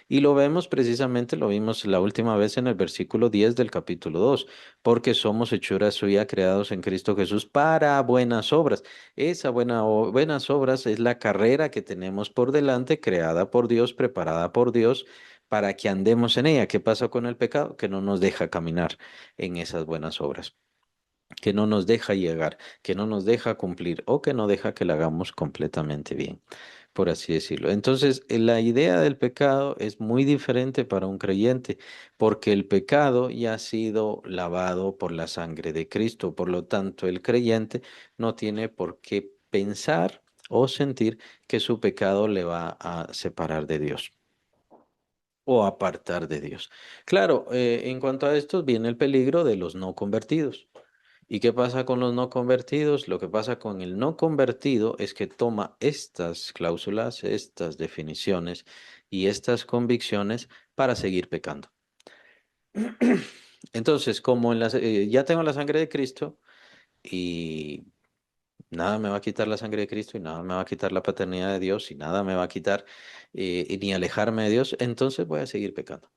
Y lo vemos precisamente, lo vimos la última vez en el versículo 10 del capítulo 2, porque somos hechura suya creados en Cristo Jesús para buenas obras. Esa buenas obras es la carrera que tenemos por delante, creada por Dios, preparada por Dios, para que andemos en ella. ¿Qué pasa con el pecado? Que no nos deja caminar en esas buenas obras, que no nos deja llegar, que no nos deja cumplir o que no deja que la hagamos completamente bien, por así decirlo. Entonces, la idea del pecado es muy diferente para un creyente, porque el pecado ya ha sido lavado por la sangre de Cristo. Por lo tanto, el creyente no tiene por qué pensar o sentir que su pecado le va a separar de Dios o apartar de Dios. Claro, en cuanto a esto viene el peligro de los no convertidos. ¿Y qué pasa con los no convertidos? Lo que pasa con el no convertido es que toma estas cláusulas, estas definiciones y estas convicciones para seguir pecando. Entonces, como ya tengo la sangre de Cristo y nada me va a quitar la sangre de Cristo y nada me va a quitar la paternidad de Dios y nada me va a quitar ni alejarme de Dios, entonces voy a seguir pecando.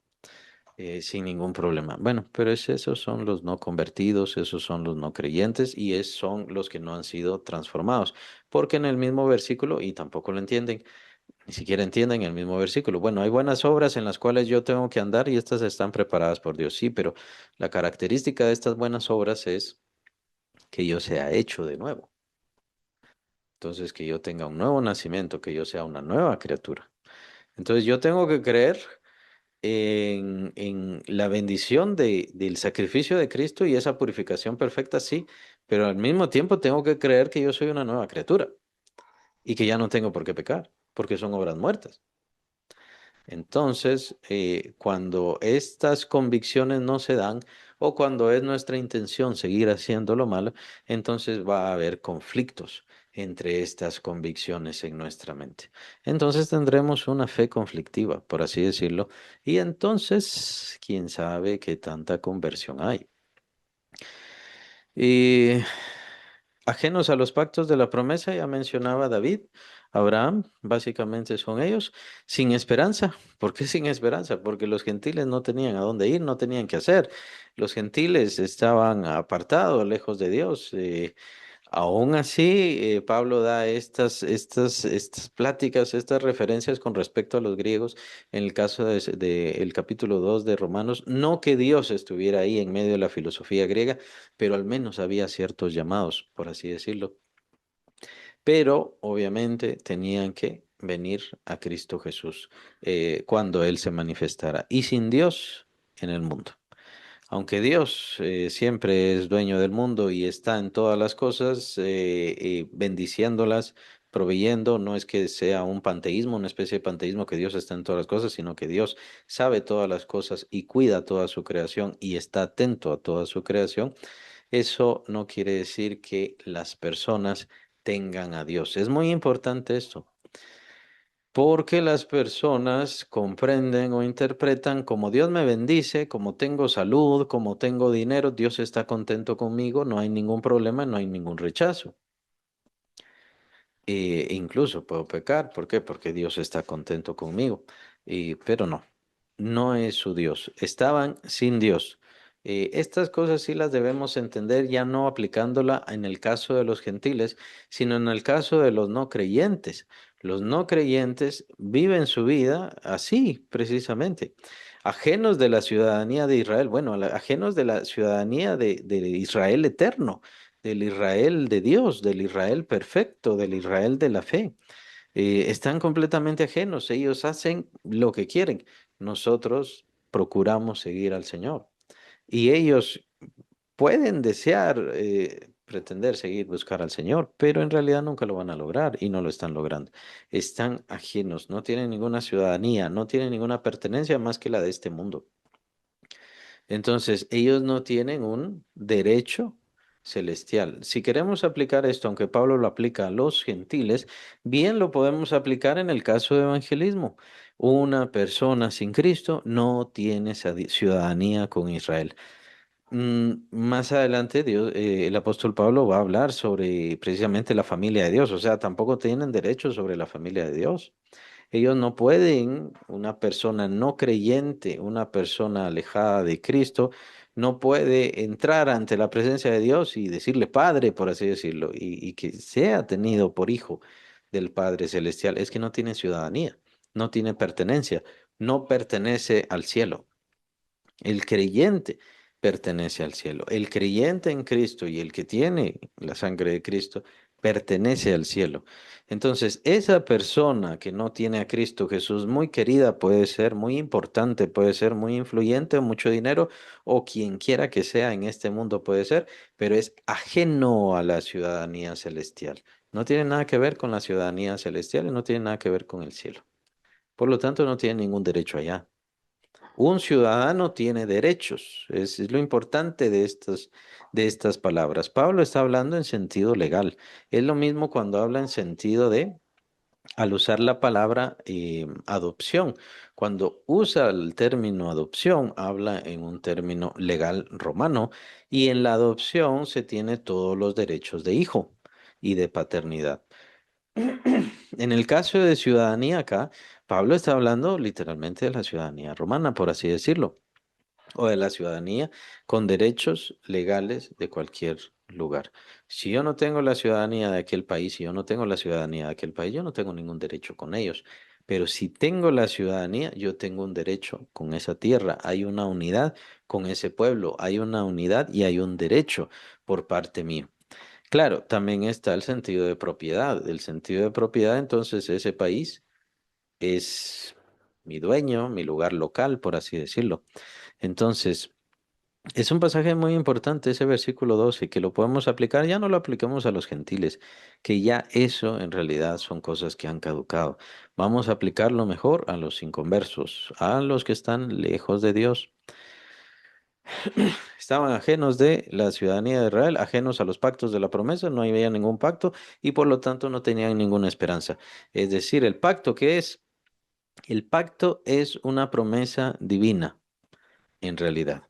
Sin ningún problema. Bueno, pero esos son los no convertidos, esos son los no creyentes y son los que no han sido transformados. Porque en el mismo versículo, y tampoco lo entienden, ni siquiera entienden el mismo versículo. Bueno, hay buenas obras en las cuales yo tengo que andar y estas están preparadas por Dios. Sí, pero la característica de estas buenas obras es que yo sea hecho de nuevo. Entonces, que yo tenga un nuevo nacimiento, que yo sea una nueva criatura. Entonces, yo tengo que creer en la bendición del sacrificio de Cristo y esa purificación perfecta, sí, pero al mismo tiempo tengo que creer que yo soy una nueva criatura y que ya no tengo por qué pecar, porque son obras muertas. Entonces, cuando estas convicciones no se dan o cuando es nuestra intención seguir haciendo lo malo, entonces va a haber conflictos entre estas convicciones en nuestra mente. Entonces tendremos una fe conflictiva, por así decirlo, y entonces, quién sabe qué tanta conversión hay. Y ajenos a los pactos de la promesa, ya mencionaba David, Abraham, básicamente son ellos, sin esperanza. ¿Por qué sin esperanza? Porque los gentiles no tenían a dónde ir, no tenían qué hacer. Los gentiles estaban apartados, lejos de Dios. Aún así, Pablo da estas pláticas, estas referencias con respecto a los griegos en el caso el capítulo 2 de Romanos. No que Dios estuviera ahí en medio de la filosofía griega, pero al menos había ciertos llamados, por así decirlo. Pero obviamente tenían que venir a Cristo Jesús cuando Él se manifestara. Y sin Dios en el mundo. Aunque Dios siempre es dueño del mundo y está en todas las cosas, bendiciéndolas, proveyendo, no es que sea un panteísmo, una especie de panteísmo que Dios está en todas las cosas, sino que Dios sabe todas las cosas y cuida toda su creación y está atento a toda su creación. Eso no quiere decir que las personas tengan a Dios. Es muy importante esto. Porque las personas comprenden o interpretan como Dios me bendice, como tengo salud, como tengo dinero, Dios está contento conmigo, no hay ningún problema, no hay ningún rechazo. Incluso puedo pecar, ¿por qué? Porque Dios está contento conmigo. Pero no, no es su Dios. Estaban sin Dios. Estas cosas sí las debemos entender ya no aplicándola en el caso de los gentiles, sino en el caso de los no creyentes. Los no creyentes viven su vida así, precisamente, ajenos de la ciudadanía de Israel, bueno, ajenos de la ciudadanía de Israel eterno, del Israel de Dios, del Israel perfecto, del Israel de la fe. Están completamente ajenos, ellos hacen lo que quieren. Nosotros procuramos seguir al Señor. Y ellos pueden desear, pretender seguir buscar al Señor, pero en realidad nunca lo van a lograr y no lo están logrando. Están ajenos, no tienen ninguna ciudadanía, no tienen ninguna pertenencia más que la de este mundo. Entonces, ellos no tienen un derecho celestial. Si queremos aplicar esto, aunque Pablo lo aplica a los gentiles, bien lo podemos aplicar en el caso de evangelismo. Una persona sin Cristo no tiene ciudadanía con Israel. Más adelante, el apóstol Pablo va a hablar sobre precisamente la familia de Dios, o sea, tampoco tienen derecho sobre la familia de Dios. Ellos no pueden, una persona no creyente, una persona alejada de Cristo, no puede entrar ante la presencia de Dios y decirle Padre, por así decirlo, y que sea tenido por hijo del Padre Celestial. Es que no tiene ciudadanía, no tiene pertenencia, no pertenece al cielo. El creyente pertenece al cielo. El creyente en Cristo y el que tiene la sangre de Cristo pertenece al cielo. Entonces, esa persona que no tiene a Cristo Jesús, muy querida, puede ser muy importante, puede ser muy influyente, mucho dinero, o quien quiera que sea en este mundo puede ser, pero es ajeno a la ciudadanía celestial. No tiene nada que ver con la ciudadanía celestial y no tiene nada que ver con el cielo. Por lo tanto, no tiene ningún derecho allá. Un ciudadano tiene derechos. Es lo importante de estas palabras. Pablo está hablando en sentido legal. Es lo mismo cuando habla en sentido de, al usar la palabra adopción. Cuando usa el término adopción, habla en un término legal romano y en la adopción se tiene todos los derechos de hijo y de paternidad. En el caso de ciudadanía acá, Pablo está hablando literalmente de la ciudadanía romana, por así decirlo, o de la ciudadanía con derechos legales de cualquier lugar. Si yo no tengo la ciudadanía de aquel país, si yo no tengo la ciudadanía de aquel país, yo no tengo ningún derecho con ellos. Pero si tengo la ciudadanía, yo tengo un derecho con esa tierra. Hay una unidad con ese pueblo, hay una unidad y hay un derecho por parte mío. Claro, también está el sentido de propiedad. El sentido de propiedad, entonces, ese país es mi dueño, mi lugar local, por así decirlo. Entonces, es un pasaje muy importante ese versículo 12 que lo podemos aplicar, ya no lo aplicamos a los gentiles, que ya eso en realidad son cosas que han caducado. Vamos a aplicarlo mejor a los inconversos, a los que están lejos de Dios. Estaban ajenos de la ciudadanía de Israel, ajenos a los pactos de la promesa, no había ningún pacto y por lo tanto no tenían ninguna esperanza. Es decir, ¿el pacto qué es? El pacto es una promesa divina, en realidad.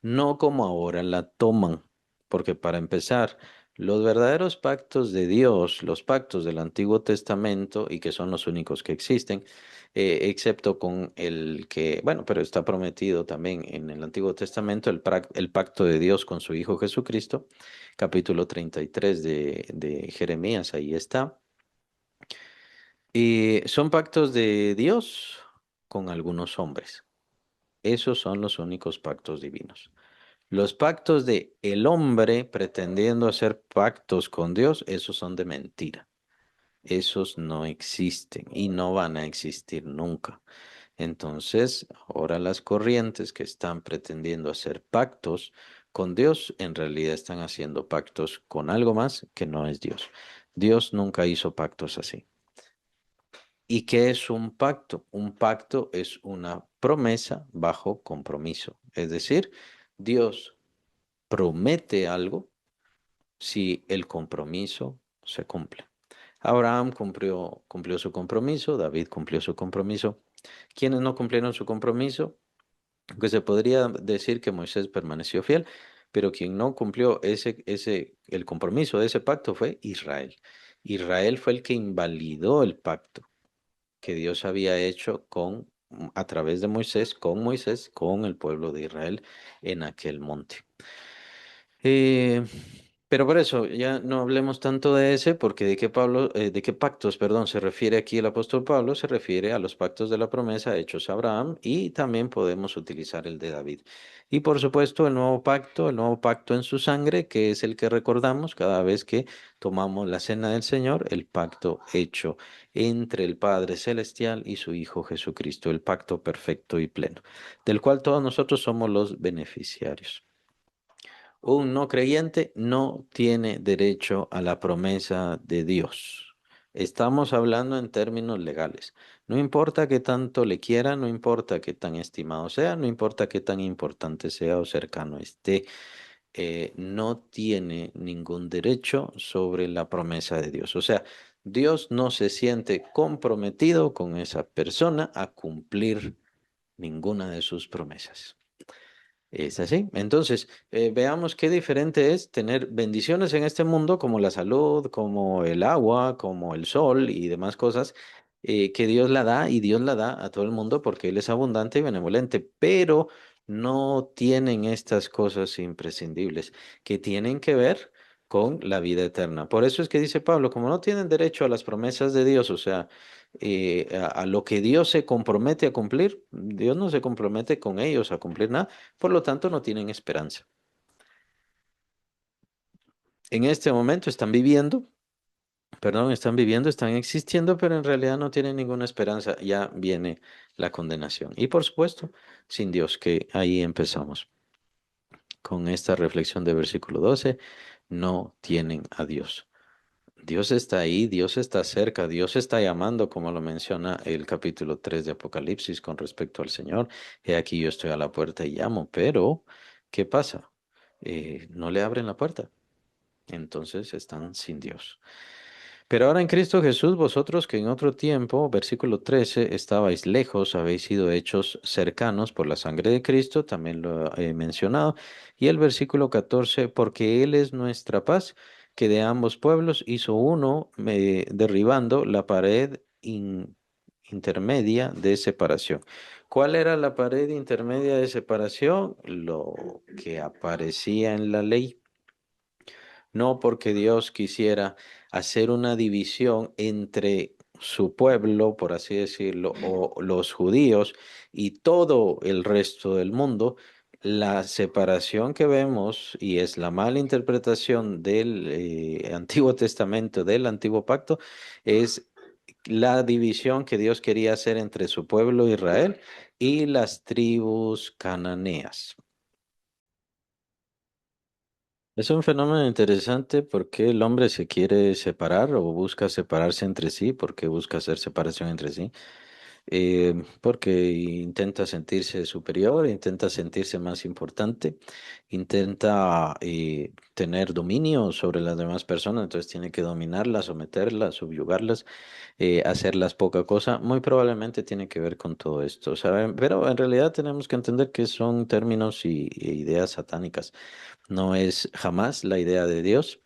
No como ahora la toman, porque para empezar, los verdaderos pactos de Dios, los pactos del Antiguo Testamento, y que son los únicos que existen, excepto con el que, bueno, pero está prometido también en el Antiguo Testamento, el pacto de Dios con su Hijo Jesucristo, capítulo 33 de Jeremías, ahí está. Y son pactos de Dios con algunos hombres. Esos son los únicos pactos divinos. Los pactos de el hombre pretendiendo hacer pactos con Dios, esos son de mentira. Esos no existen y no van a existir nunca. Entonces, ahora las corrientes que están pretendiendo hacer pactos con Dios, en realidad están haciendo pactos con algo más que no es Dios. Dios nunca hizo pactos así. ¿Y qué es un pacto? Un pacto es una promesa bajo compromiso. Es decir, Dios promete algo si el compromiso se cumple. Abraham cumplió su compromiso, David cumplió su compromiso. ¿Quiénes no cumplieron su compromiso? Aunque se podría decir que Moisés permaneció fiel, pero quien no cumplió el compromiso de ese pacto fue Israel. Israel fue el que invalidó el pacto que Dios había hecho a través de Moisés, con el pueblo de Israel en aquel monte. Eh, pero por eso, ya no hablemos tanto de ese, porque de qué pactos, perdón, se refiere aquí el apóstol Pablo, se refiere a los pactos de la promesa hechos a Abraham y también podemos utilizar el de David. Y por supuesto, el nuevo pacto en su sangre, que es el que recordamos cada vez que tomamos la cena del Señor, el pacto hecho entre el Padre Celestial y su Hijo Jesucristo, el pacto perfecto y pleno, del cual todos nosotros somos los beneficiarios. Un no creyente no tiene derecho a la promesa de Dios. Estamos hablando en términos legales. No importa qué tanto le quiera, no importa qué tan estimado sea, no importa qué tan importante sea o cercano esté, no tiene ningún derecho sobre la promesa de Dios. O sea, Dios no se siente comprometido con esa persona a cumplir ninguna de sus promesas. Es así. Entonces, veamos qué diferente es tener bendiciones en este mundo, como la salud, como el agua, como el sol y demás cosas, que Dios la da y Dios la da a todo el mundo porque Él es abundante y benevolente, pero no tienen estas cosas imprescindibles que tienen que ver con la vida eterna. Por eso es que dice Pablo, como no tienen derecho a las promesas de Dios, o sea, a lo que Dios se compromete a cumplir, Dios no se compromete con ellos a cumplir nada, por lo tanto no tienen esperanza. En este momento están existiendo, pero en realidad no tienen ninguna esperanza. Ya viene la condenación. Y por supuesto, sin Dios, que ahí empezamos con esta reflexión de versículo 12, no tienen a Dios. Dios está ahí, Dios está cerca, Dios está llamando, como lo menciona el capítulo 3 de Apocalipsis con respecto al Señor. He aquí yo estoy a la puerta y llamo, pero ¿qué pasa? No le abren la puerta, entonces están sin Dios. Pero ahora en Cristo Jesús, vosotros que en otro tiempo, versículo 13, estabais lejos, habéis sido hechos cercanos por la sangre de Cristo, también lo he mencionado. Y el versículo 14, porque Él es nuestra paz, que de ambos pueblos hizo uno, derribando la pared intermedia de separación. ¿Cuál era la pared intermedia de separación? Lo que aparecía en la ley. No porque Dios quisiera hacer una división entre su pueblo, por así decirlo, o los judíos y todo el resto del mundo. La separación que vemos, y es la mala interpretación del Antiguo Testamento, del Antiguo Pacto, es la división que Dios quería hacer entre su pueblo Israel y las tribus cananeas. Es un fenómeno interesante porque el hombre se quiere separar o busca separarse entre sí, porque busca hacer separación entre sí, porque intenta sentirse superior, intenta sentirse más importante, intenta tener dominio sobre las demás personas, entonces tiene que dominarlas, someterlas, subyugarlas, hacerlas poca cosa. Muy probablemente tiene que ver con todo esto, ¿saben? Pero en realidad tenemos que entender que son términos e ideas satánicas. No es jamás la idea de Dios.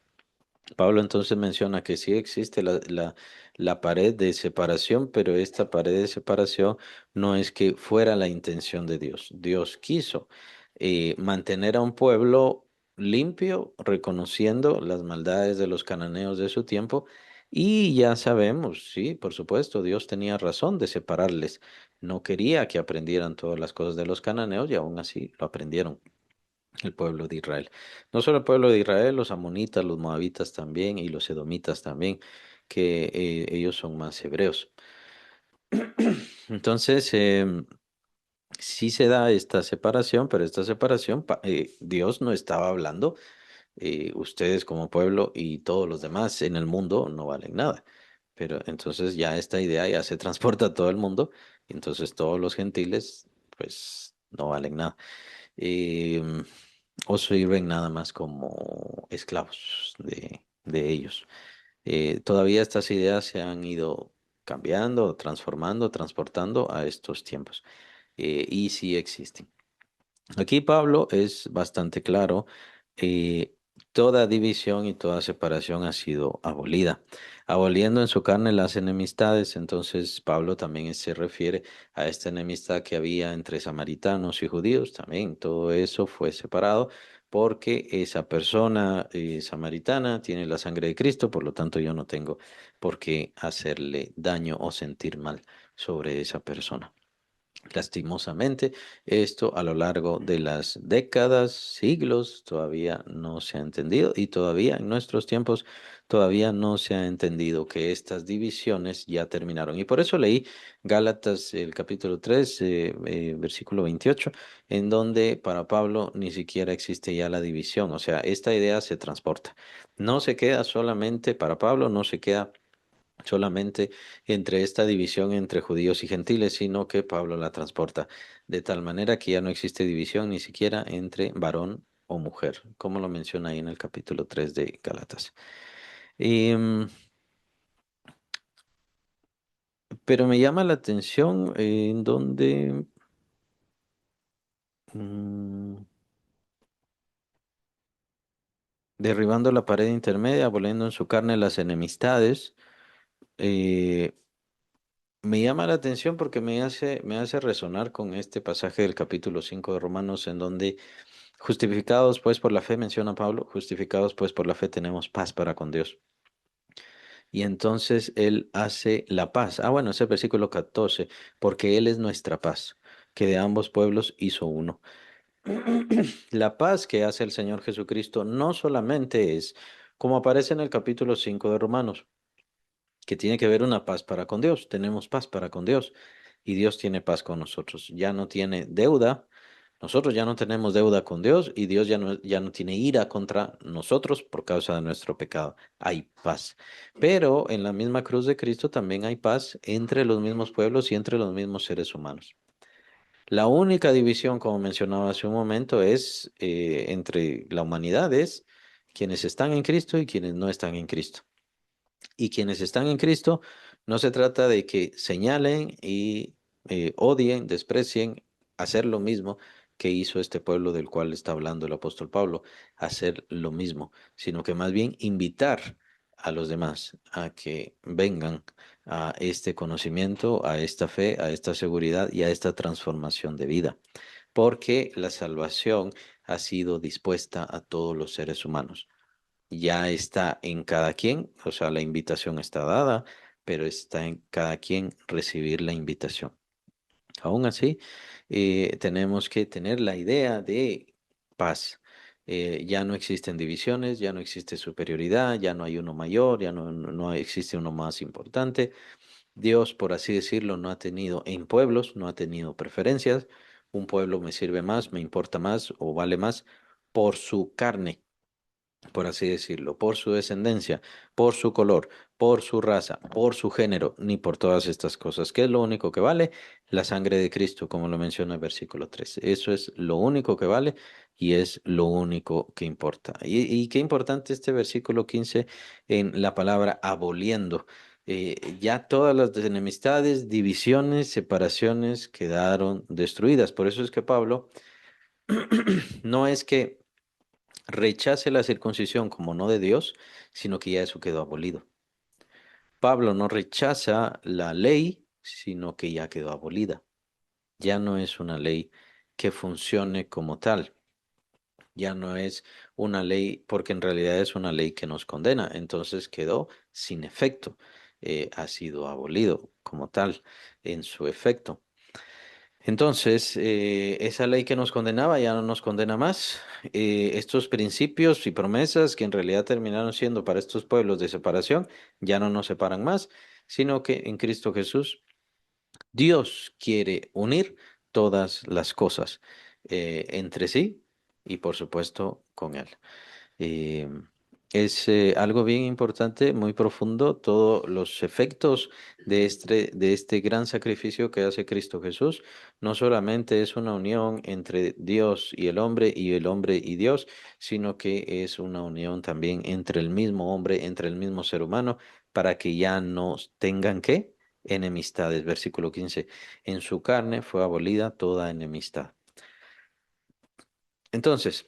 Pablo entonces menciona que sí existe la pared de separación, pero esta pared de separación no es que fuera la intención de Dios. Dios quiso mantener a un pueblo limpio, reconociendo las maldades de los cananeos de su tiempo. Y ya sabemos, sí, por supuesto, Dios tenía razón de separarles. No quería que aprendieran todas las cosas de los cananeos y aún así lo aprendieron el pueblo de Israel. No solo el pueblo de Israel, los amonitas, los moabitas también y los edomitas también, que ellos son más hebreos. Entonces, sí se da esta separación, pero esta separación, Dios no estaba hablando, ustedes como pueblo y todos los demás en el mundo no valen nada. Pero entonces ya esta idea ya se transporta a todo el mundo, y entonces todos los gentiles, pues, no valen nada. Em, o sirven nada más como esclavos de ellos. Todavía estas ideas se han ido cambiando, transformando, transportando a estos tiempos. Y sí existen. Aquí Pablo es bastante claro, eh, toda división y toda separación ha sido abolida, aboliendo en su carne las enemistades. Entonces Pablo también se refiere a esta enemistad que había entre samaritanos y judíos, también todo eso fue separado porque esa persona samaritana tiene la sangre de Cristo, por lo tanto yo no tengo por qué hacerle daño o sentir mal sobre esa persona. Lastimosamente, esto a lo largo de las décadas, siglos, todavía no se ha entendido, y todavía en nuestros tiempos todavía no se ha entendido que estas divisiones ya terminaron. Y por eso leí Gálatas, el capítulo 3 versículo 28, en donde para Pablo ni siquiera existe ya la división. O sea, esta idea se transporta. No se queda solamente para Pablo, no se queda solamente entre esta división entre judíos y gentiles, sino que Pablo la transporta de tal manera que ya no existe división ni siquiera entre varón o mujer, como lo menciona ahí en el capítulo 3 de Gálatas. Y, pero me llama la atención en donde, mm, derribando la pared intermedia, aboliendo en su carne las enemistades, eh, me llama la atención porque me hace resonar con este pasaje del capítulo 5 de Romanos, en donde justificados pues por la fe, menciona Pablo, justificados pues por la fe tenemos paz para con Dios. Y entonces Él hace la paz. Ah, bueno, ese versículo 14, porque Él es nuestra paz, que de ambos pueblos hizo uno. La paz que hace el Señor Jesucristo no solamente es, como aparece en el capítulo 5 de Romanos, que tiene que ver una paz para con Dios. Tenemos paz para con Dios y Dios tiene paz con nosotros. Ya no tiene deuda. Nosotros ya no tenemos deuda con Dios y Dios ya no tiene ira contra nosotros por causa de nuestro pecado. Hay paz. Pero en la misma cruz de Cristo también hay paz entre los mismos pueblos y entre los mismos seres humanos. La única división, como mencionaba hace un momento, es entre la humanidad, es quienes están en Cristo y quienes no están en Cristo. Y quienes están en Cristo, no se trata de que señalen y odien, desprecien, hacer lo mismo que hizo este pueblo del cual está hablando el apóstol Pablo, hacer lo mismo, sino que más bien invitar a los demás a que vengan a este conocimiento, a esta fe, a esta seguridad y a esta transformación de vida, porque la salvación ha sido dispuesta a todos los seres humanos. Ya está en cada quien, o sea, la invitación está dada, pero está en cada quien recibir la invitación. Aún así, tenemos que tener la idea de paz. Ya no existen divisiones, ya no existe superioridad, ya no hay uno mayor, ya no existe uno más importante. Dios, por así decirlo, no ha tenido en pueblos, no ha tenido preferencias. Un pueblo me sirve más, me importa más o vale más por su carne, por así decirlo, por su descendencia, por su color, por su raza, por su género, ni por todas estas cosas. ¿Qué es lo único que vale? La sangre de Cristo, como lo menciona el versículo 13. Eso es lo único que vale y es lo único que importa. Y qué importante este versículo 15 en la palabra aboliendo. Ya todas las enemistades, divisiones, separaciones quedaron destruidas. Por eso es que Pablo no es que rechace la circuncisión como no de Dios, sino que ya eso quedó abolido. Pablo no rechaza la ley, sino que ya quedó abolida. Ya no es una ley que funcione como tal. Ya no es una ley, porque en realidad es una ley que nos condena. Entonces quedó sin efecto. Ha sido abolido como tal en su efecto. Entonces, esa ley que nos condenaba ya no nos condena más. Estos principios y promesas que en realidad terminaron siendo para estos pueblos de separación, ya no nos separan más, sino que en Cristo Jesús Dios quiere unir todas las cosas entre sí y por supuesto con Él. Eh, es algo bien importante, muy profundo, todos los efectos de este gran sacrificio que hace Cristo Jesús. No solamente es una unión entre Dios y el hombre y Dios, sino que es una unión también entre el mismo hombre, entre el mismo ser humano, para que ya no tengan que enemistades. Versículo 15. En su carne fue abolida toda enemistad. Entonces,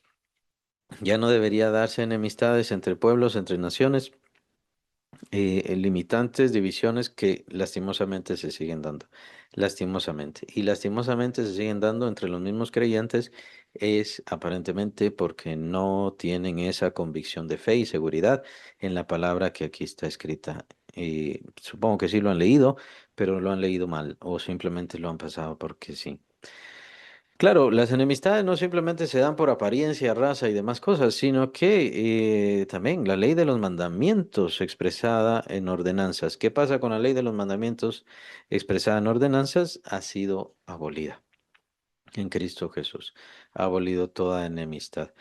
ya no debería darse enemistades entre pueblos, entre naciones, limitantes, divisiones que lastimosamente se siguen dando, lastimosamente. Y lastimosamente se siguen dando entre los mismos creyentes, es aparentemente porque no tienen esa convicción de fe y seguridad en la palabra que aquí está escrita. Supongo que sí lo han leído, pero lo han leído mal o simplemente lo han pasado porque sí. Claro, las enemistades no simplemente se dan por apariencia, raza y demás cosas, sino que también la ley de los mandamientos expresada en ordenanzas. ¿Qué pasa con la ley de los mandamientos expresada en ordenanzas? Ha sido abolida en Cristo Jesús. Ha abolido toda enemistad.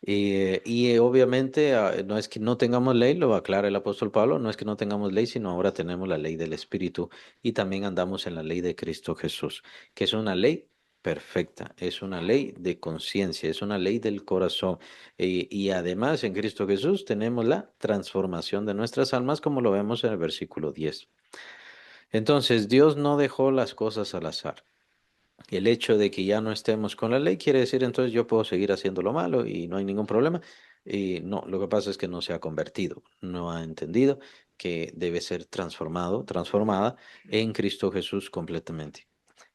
Obviamente no es que no tengamos ley, lo aclara el apóstol Pablo, no es que no tengamos ley, sino ahora tenemos la ley del Espíritu y también andamos en la ley de Cristo Jesús, que es una ley perfecta, es una ley de conciencia, es una ley del corazón. Y además en Cristo Jesús tenemos la transformación de nuestras almas, como lo vemos en el versículo 10. Entonces, Dios no dejó las cosas al azar. El hecho de que ya no estemos con la ley quiere decir entonces yo puedo seguir haciendo lo malo y no hay ningún problema. Y no, lo que pasa es que no se ha convertido, no ha entendido que debe ser transformado, transformada en Cristo Jesús completamente.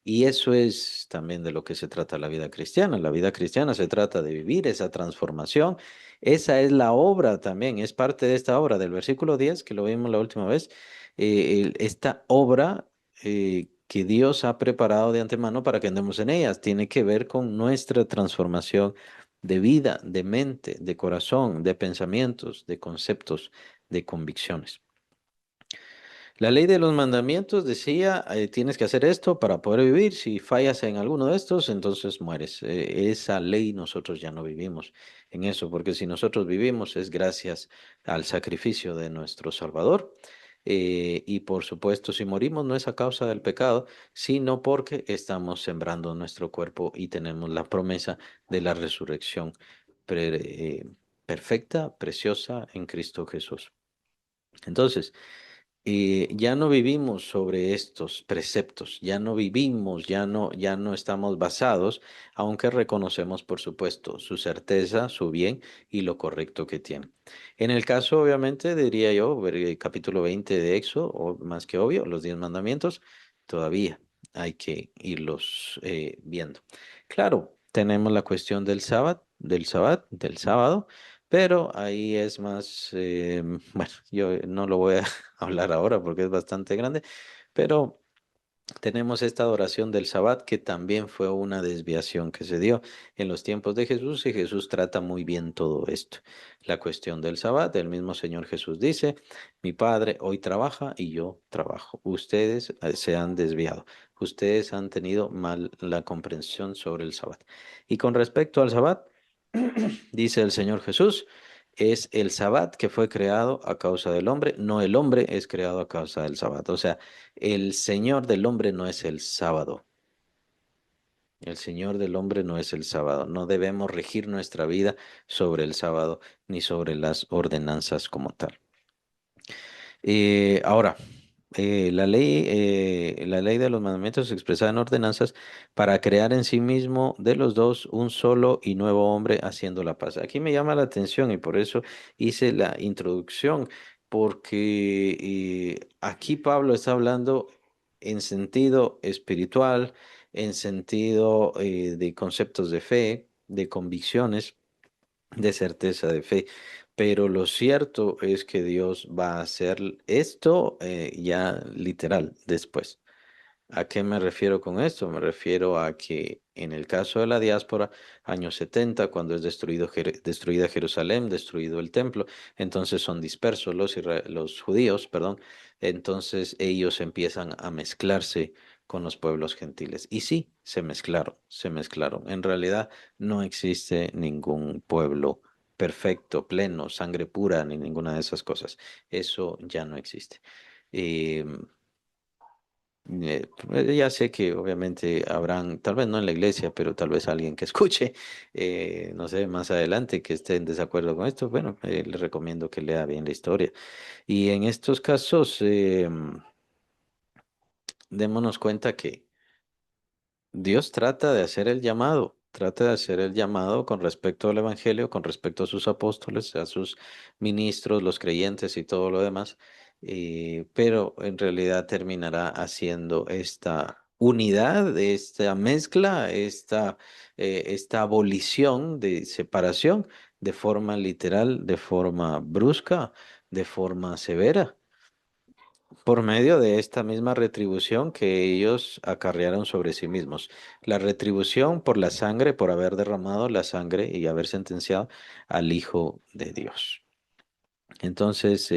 Y eso es también de lo que se trata la vida cristiana. La vida cristiana se trata de vivir esa transformación. Esa es la obra también, es parte de esta obra del versículo 10 que lo vimos la última vez. Esta obra que Dios ha preparado de antemano para que andemos en ellas. Tiene que ver con nuestra transformación de vida, de mente, de corazón, de pensamientos, de conceptos, de convicciones. La ley de los mandamientos decía, tienes que hacer esto para poder vivir. Si fallas en alguno de estos, entonces mueres. Esa ley nosotros ya no vivimos en eso, porque si nosotros vivimos es gracias al sacrificio de nuestro Salvador. Y por supuesto, si morimos no es a causa del pecado, sino porque estamos sembrando nuestro cuerpo y tenemos la promesa de la resurrección perfecta, preciosa en Cristo Jesús. Entonces, ya no vivimos sobre estos preceptos, ya no vivimos, ya no estamos basados, aunque reconocemos, por supuesto, su certeza, su bien y lo correcto que tiene. En el caso, obviamente, diría yo, ver el capítulo 20 de Éxodo, o más que obvio, los 10 mandamientos, todavía hay que irlos viendo. Claro, tenemos la cuestión del sábado. Pero ahí es más, bueno, yo no lo voy a hablar ahora porque es bastante grande, pero tenemos esta adoración del Sabbat que también fue una desviación que se dio en los tiempos de Jesús y Jesús trata muy bien todo esto. La cuestión del Sabbat, el mismo Señor Jesús dice, mi Padre hoy trabaja y yo trabajo. Ustedes se han desviado, ustedes han tenido mal la comprensión sobre el Sabbat. Y con respecto al Sabbat, dice el Señor Jesús, es el Sabbat que fue creado a causa del hombre, no el hombre es creado a causa del Sabbat. O sea, el Señor del hombre no es el sábado. El Señor del hombre no es el sábado. No debemos regir nuestra vida sobre el sábado ni sobre las ordenanzas como tal. Ahora, la ley de los mandamientos expresada en ordenanzas para crear en sí mismo de los dos un solo y nuevo hombre haciendo la paz. Aquí me llama la atención y por eso hice la introducción, porque aquí Pablo está hablando en sentido espiritual, en sentido de conceptos de fe, de convicciones de certeza de fe. Pero lo cierto es que Dios va a hacer esto ya literal después. ¿A qué me refiero con esto? Me refiero a que en el caso de la diáspora, años 70 cuando es destruida Jerusalén, destruido el templo, entonces son dispersos los judíos, perdón, entonces ellos empiezan a mezclarse con los pueblos gentiles. Y sí, se mezclaron, se mezclaron. En realidad no existe ningún pueblo perfecto, pleno, sangre pura, ni ninguna de esas cosas. Eso ya no existe. Eh, ya sé que obviamente habrán, tal vez no en la iglesia, pero tal vez alguien que escuche, no sé, más adelante que esté en desacuerdo con esto. Bueno, le recomiendo que lea bien la historia. Y en estos casos, démonos cuenta que Dios trata de hacer el llamado, trata de hacer el llamado con respecto al Evangelio, con respecto a sus apóstoles, a sus ministros, los creyentes y todo lo demás, pero en realidad terminará haciendo esta unidad, esta mezcla, esta abolición de separación de forma literal, de forma brusca, de forma severa por medio de esta misma retribución que ellos acarrearon sobre sí mismos. La retribución por la sangre, por haber derramado la sangre y haber sentenciado al Hijo de Dios. Entonces,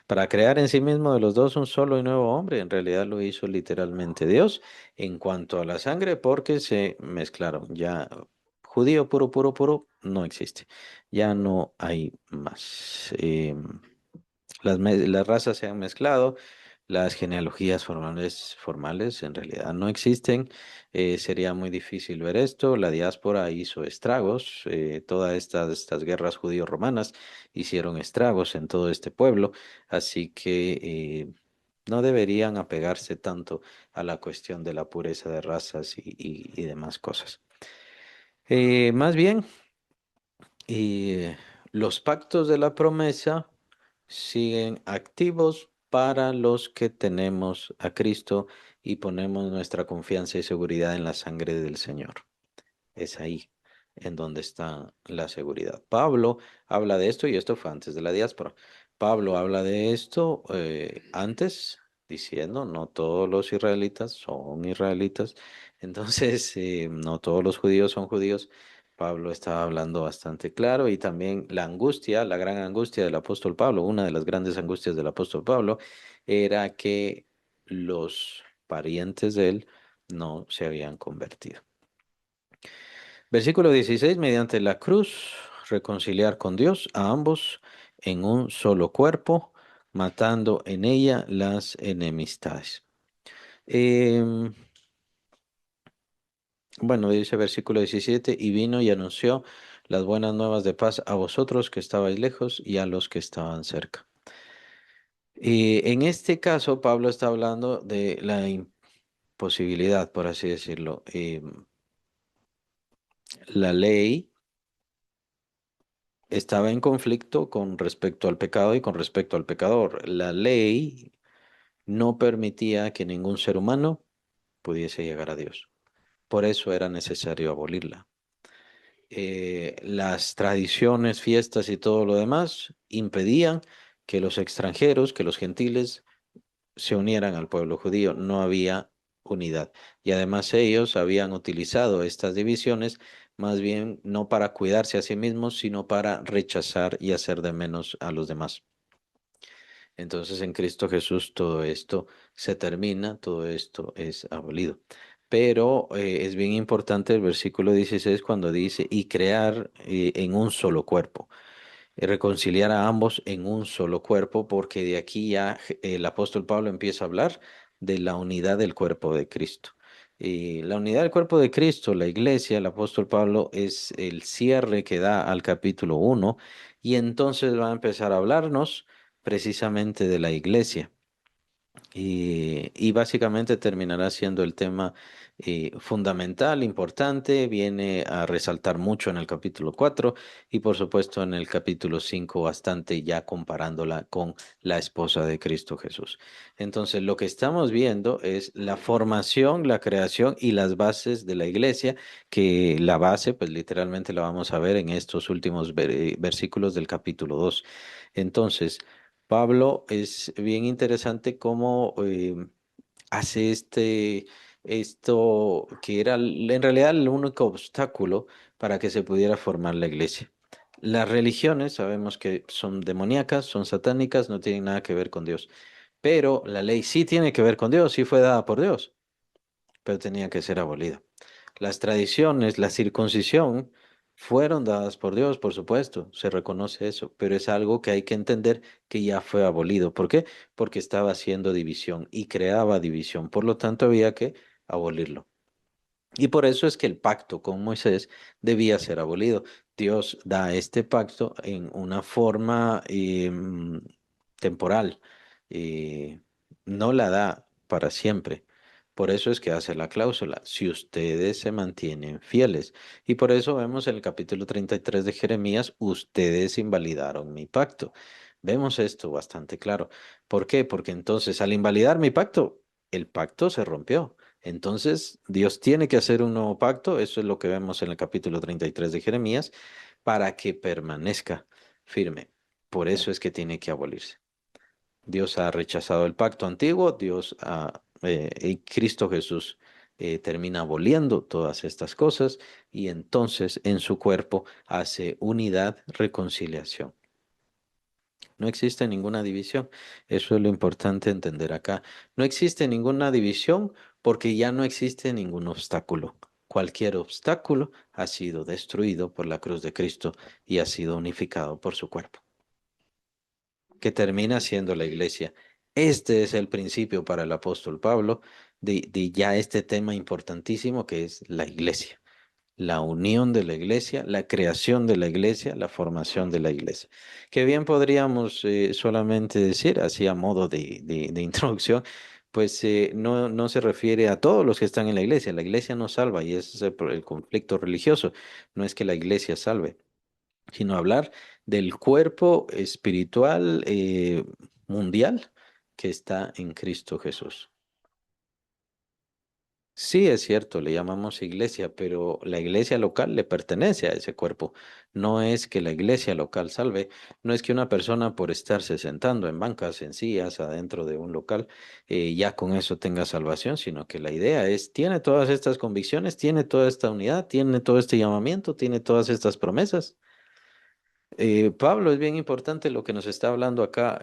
para crear en sí mismo de los dos un solo y nuevo hombre, en realidad lo hizo literalmente Dios en cuanto a la sangre, porque se mezclaron. Ya judío puro, puro, puro, no existe. Ya no hay más. Las razas se han mezclado, las genealogías formales en realidad no existen. Sería muy difícil ver esto. La diáspora hizo estragos. Todas estas guerras judío-romanas hicieron estragos en todo este pueblo. Así que no deberían apegarse tanto a la cuestión de la pureza de razas y demás cosas. Más bien. Y los pactos de la promesa siguen activos para los que tenemos a Cristo y ponemos nuestra confianza y seguridad en la sangre del Señor. Es ahí en donde está la seguridad. Pablo habla de esto y esto fue antes de la diáspora. Pablo habla de esto antes, diciendo, no todos los israelitas son israelitas, entonces no todos los judíos son judíos. Pablo estaba hablando bastante claro y también la angustia, la gran angustia del apóstol Pablo, una de las grandes angustias del apóstol Pablo, era que los parientes de él no se habían convertido. Versículo 16, mediante la cruz, reconciliar con Dios a ambos en un solo cuerpo, matando en ella las enemistades. Em, bueno, dice versículo 17, y vino y anunció las buenas nuevas de paz a vosotros que estabais lejos y a los que estaban cerca. En este caso, Pablo está hablando de la imposibilidad, por así decirlo. La ley estaba en conflicto con respecto al pecado y con respecto al pecador. La ley no permitía que ningún ser humano pudiese llegar a Dios. Por eso era necesario abolirla. Las tradiciones, fiestas y todo lo demás impedían que los extranjeros, que los gentiles se unieran al pueblo judío. No había unidad. Y además ellos habían utilizado estas divisiones más bien no para cuidarse a sí mismos, sino para rechazar y hacer de menos a los demás. Entonces en Cristo Jesús todo esto se termina, todo esto es abolido. Pero es bien importante el versículo 16 cuando dice, y crear en un solo cuerpo reconciliar a ambos en un solo cuerpo, porque de aquí ya el apóstol Pablo empieza a hablar de la unidad del cuerpo de Cristo. Y la unidad del cuerpo de Cristo, la iglesia, el apóstol Pablo es el cierre que da al capítulo 1 y entonces va a empezar a hablarnos precisamente de la iglesia. Y básicamente terminará siendo el tema fundamental, importante, viene a resaltar mucho en el capítulo 4 y por supuesto en el capítulo 5 bastante ya comparándola con la esposa de Cristo Jesús. Entonces lo que estamos viendo es la formación, la creación y las bases de la iglesia, que la base pues literalmente la vamos a ver en estos últimos versículos del capítulo 2. Entonces, Pablo es bien interesante cómo hace esto que era en realidad el único obstáculo para que se pudiera formar la iglesia. Las religiones sabemos que son demoníacas, son satánicas, no tienen nada que ver con Dios, pero la ley sí tiene que ver con Dios, sí fue dada por Dios. pero tenía que ser abolida. Las tradiciones, la circuncisión, fueron dadas por Dios, por supuesto, se reconoce eso, pero es algo que hay que entender que ya fue abolido. ¿Por qué? Porque estaba haciendo división y creaba división, por lo tanto había que abolirlo. Y por eso es que el pacto con Moisés debía ser abolido. Dios da este pacto en una forma temporal, eh, no la da para siempre. Por eso es que hace la cláusula, si ustedes se mantienen fieles. Y por eso vemos en el capítulo 33 de Jeremías, ustedes invalidaron mi pacto. Vemos esto bastante claro. ¿Por qué? Porque entonces al invalidar mi pacto, el pacto se rompió. Entonces, Dios tiene que hacer un nuevo pacto, eso es lo que vemos en el capítulo 33 de Jeremías, para que permanezca firme. Por eso es que tiene que abolirse. Dios ha rechazado el pacto antiguo, y Cristo Jesús termina aboliendo todas estas cosas y entonces en su cuerpo hace unidad, reconciliación. No existe ninguna división. Eso es lo importante entender acá. No existe ninguna división porque ya no existe ningún obstáculo. Cualquier obstáculo ha sido destruido por la cruz de Cristo y ha sido unificado por su cuerpo, que termina siendo la iglesia. Este es el principio para el apóstol Pablo de ya este tema importantísimo que es la iglesia, la unión de la iglesia, la creación de la iglesia, la formación de la iglesia. Que bien podríamos solamente decir, así a modo de introducción, pues no se refiere a todos los que están en la iglesia. La iglesia no salva y ese es el conflicto religioso. No es que la iglesia salve, sino hablar del cuerpo espiritual mundial que está en Cristo Jesús. Sí, es cierto, le llamamos iglesia, pero la iglesia local le pertenece a ese cuerpo. No es que la iglesia local salve, no es que una persona por estarse sentando en bancas sencillas adentro de un local ya con eso tenga salvación, sino que la idea es, tiene todas estas convicciones, tiene toda esta unidad, tiene todo este llamamiento, tiene todas estas promesas. Pablo, es bien importante lo que nos está hablando acá,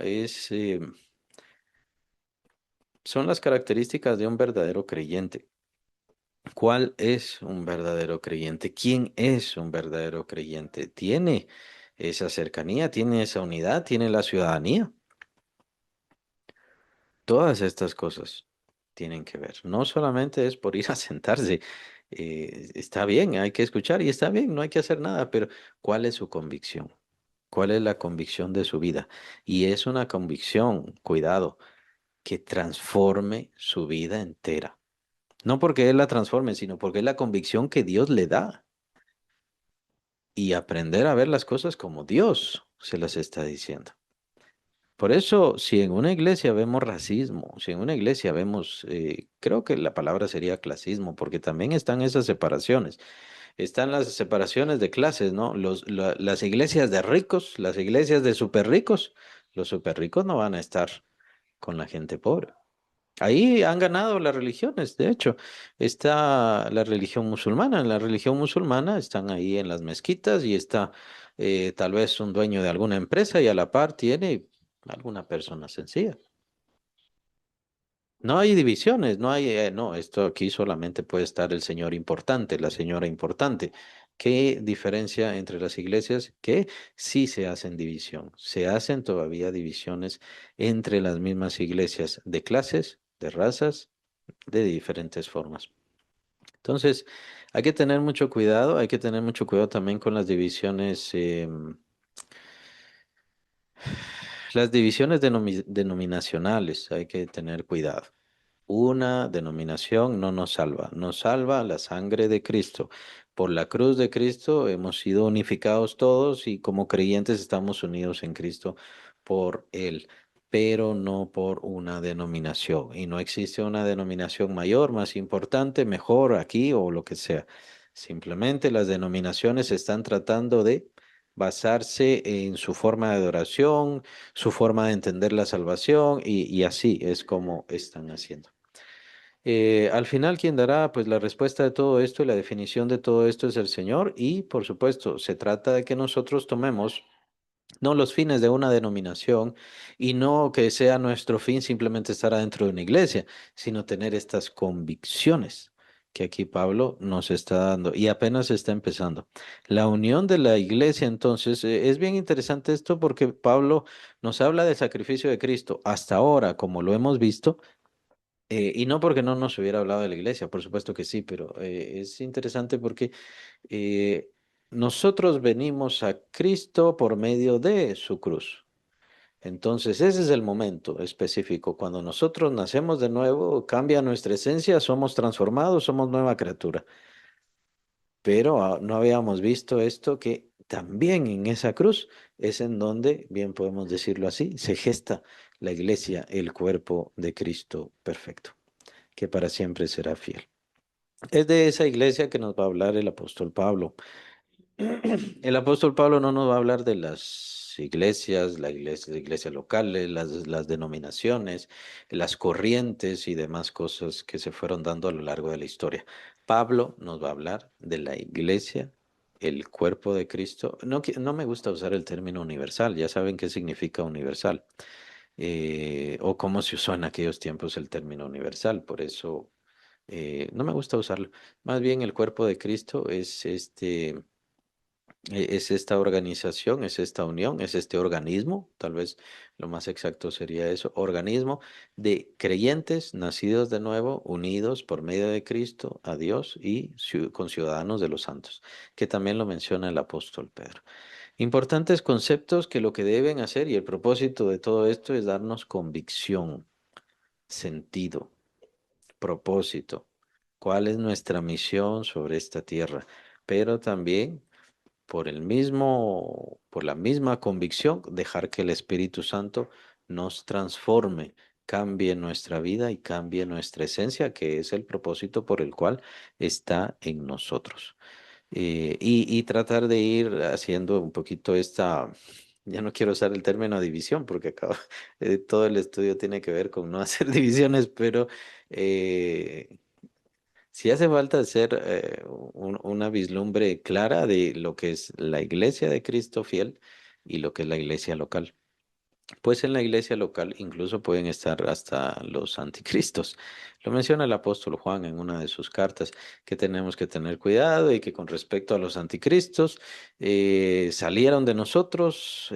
son las características de un verdadero creyente. ¿Cuál es un verdadero creyente? ¿Quién es un verdadero creyente? ¿Tiene esa cercanía? ¿Tiene esa unidad? ¿Tiene la ciudadanía? Todas estas cosas tienen que ver. No solamente es por ir a sentarse. Está bien, hay que escuchar y está bien, no hay que hacer nada, pero ¿cuál es su convicción? ¿Cuál es la convicción de su vida? Y es una convicción, cuidado, que transforme su vida entera. No porque Él la transforme, sino porque es la convicción que Dios le da. Y aprender a ver las cosas como Dios se las está diciendo. Por eso, si en una iglesia vemos racismo, si en una iglesia vemos, creo que la palabra sería clasismo, porque también están esas separaciones. Están las separaciones de clases, ¿no? Las iglesias de ricos, las iglesias de súper ricos. Los súper ricos no van a estar con la gente pobre. Ahí han ganado las religiones, de hecho, está la religión musulmana. En la religión musulmana están ahí en las mezquitas y está tal vez un dueño de alguna empresa y a la par tiene alguna persona sencilla. No hay divisiones, no, esto aquí solamente puede estar el señor importante, la señora importante. ¿Qué diferencia entre las iglesias? Que sí se hacen división, se hacen todavía divisiones entre las mismas iglesias de clases, de razas, de diferentes formas. Entonces, hay que tener mucho cuidado, hay que tener mucho cuidado también con las divisiones denominacionales, hay que tener cuidado. Una denominación no nos salva, nos salva la sangre de Cristo. Por la cruz de Cristo hemos sido unificados todos y como creyentes estamos unidos en Cristo por Él, pero no por una denominación. Y no existe una denominación mayor, más importante, mejor aquí o lo que sea. Simplemente las denominaciones están tratando de basarse en su forma de adoración, su forma de entender la salvación y así es como están haciendo. Al final, quien dará pues la respuesta de todo esto y la definición de todo esto es el Señor y por supuesto se trata de que nosotros tomemos no los fines de una denominación y no que sea nuestro fin simplemente estar adentro de una iglesia, sino tener estas convicciones que aquí Pablo nos está dando y apenas está empezando. La unión de la iglesia, entonces, es bien interesante esto porque Pablo nos habla del sacrificio de Cristo hasta ahora, como lo hemos visto, y no porque no nos hubiera hablado de la iglesia, por supuesto que sí, pero es interesante porque eh, nosotros venimos a Cristo por medio de su cruz. Entonces, ese es el momento específico. Cuando nosotros nacemos de nuevo, cambia nuestra esencia, somos transformados, somos nueva criatura. Pero no habíamos visto esto que también en esa cruz es en donde, bien podemos decirlo así, se gesta la iglesia, el cuerpo de Cristo perfecto, que para siempre será fiel. Es de esa iglesia que nos va a hablar el apóstol Pablo. El apóstol Pablo no nos va a hablar de las iglesias, las iglesias locales, las denominaciones, las corrientes y demás cosas que se fueron dando a lo largo de la historia. Pablo nos va a hablar de la iglesia, el cuerpo de Cristo. No, no me gusta usar el término universal, ya saben qué significa universal, o cómo se usó en aquellos tiempos el término universal, por eso no me gusta usarlo. Más bien el cuerpo de Cristo es es esta organización, es esta unión, es este organismo, tal vez lo más exacto sería eso, organismo de creyentes nacidos de nuevo, unidos por medio de Cristo a Dios y conciudadanos de los santos, que también lo menciona el apóstol Pedro. Importantes conceptos que lo que deben hacer y el propósito de todo esto es darnos convicción, sentido, propósito, cuál es nuestra misión sobre esta tierra, pero también por la misma convicción, dejar que el Espíritu Santo nos transforme, cambie nuestra vida y cambie nuestra esencia, que es el propósito por el cual está en nosotros. Y tratar de ir haciendo un poquito esta, ya no quiero usar el término división, porque acá todo el estudio tiene que ver con no hacer divisiones, pero eh, sí hace falta hacer una vislumbre clara de lo que es la iglesia de Cristo fiel y lo que es la iglesia local. Pues en la iglesia local incluso pueden estar hasta los anticristos. Lo menciona el apóstol Juan en una de sus cartas, que tenemos que tener cuidado y que con respecto a los anticristos salieron de nosotros.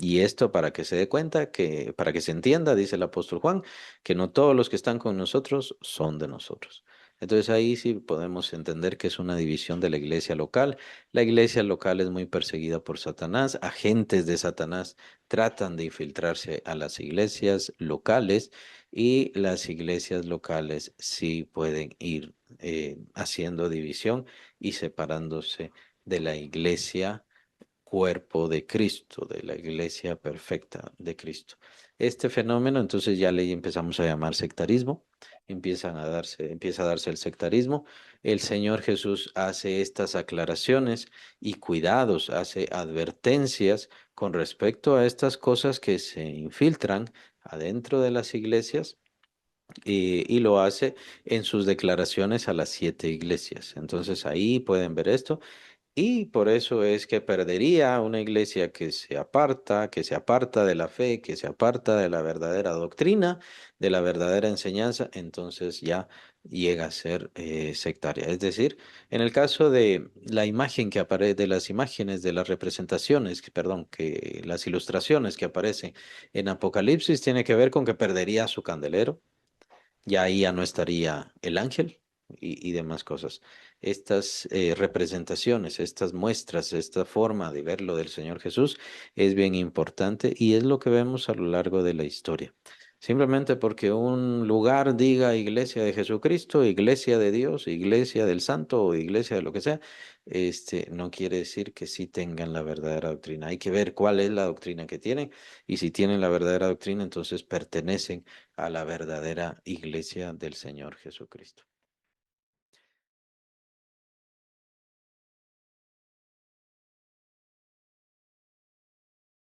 Y esto para que se dé cuenta, que para que se entienda, dice el apóstol Juan, que no todos los que están con nosotros son de nosotros. Entonces ahí sí podemos entender que es una división de la iglesia local. La iglesia local es muy perseguida por Satanás. Agentes de Satanás tratan de infiltrarse a las iglesias locales y las iglesias locales sí pueden ir haciendo división y separándose de la iglesia cuerpo de Cristo, de la iglesia perfecta de Cristo. Este fenómeno, entonces ya le empezamos a llamar sectarismo, empieza a darse el sectarismo. El Señor Jesús hace estas aclaraciones y cuidados, hace advertencias con respecto a estas cosas que se infiltran adentro de las iglesias. Y lo hace en sus declaraciones a las 7 iglesias. Entonces ahí pueden ver esto. Y por eso es que perdería una iglesia que se aparta de la fe, que se aparta de la verdadera doctrina, de la verdadera enseñanza, entonces ya llega a ser sectaria. Es decir, en el caso de la imagen que aparece, de las imágenes, de las representaciones, perdón, que las ilustraciones que aparecen en Apocalipsis tiene que ver con que perdería su candelero, ya ahí ya no estaría el ángel y demás cosas. Estas representaciones, estas muestras, esta forma de ver lo del Señor Jesús es bien importante y es lo que vemos a lo largo de la historia. Simplemente porque un lugar diga iglesia de Jesucristo, iglesia de Dios, iglesia del Santo o iglesia de lo que sea, no quiere decir que sí tengan la verdadera doctrina. Hay que ver cuál es la doctrina que tienen y si tienen la verdadera doctrina, entonces pertenecen a la verdadera iglesia del Señor Jesucristo.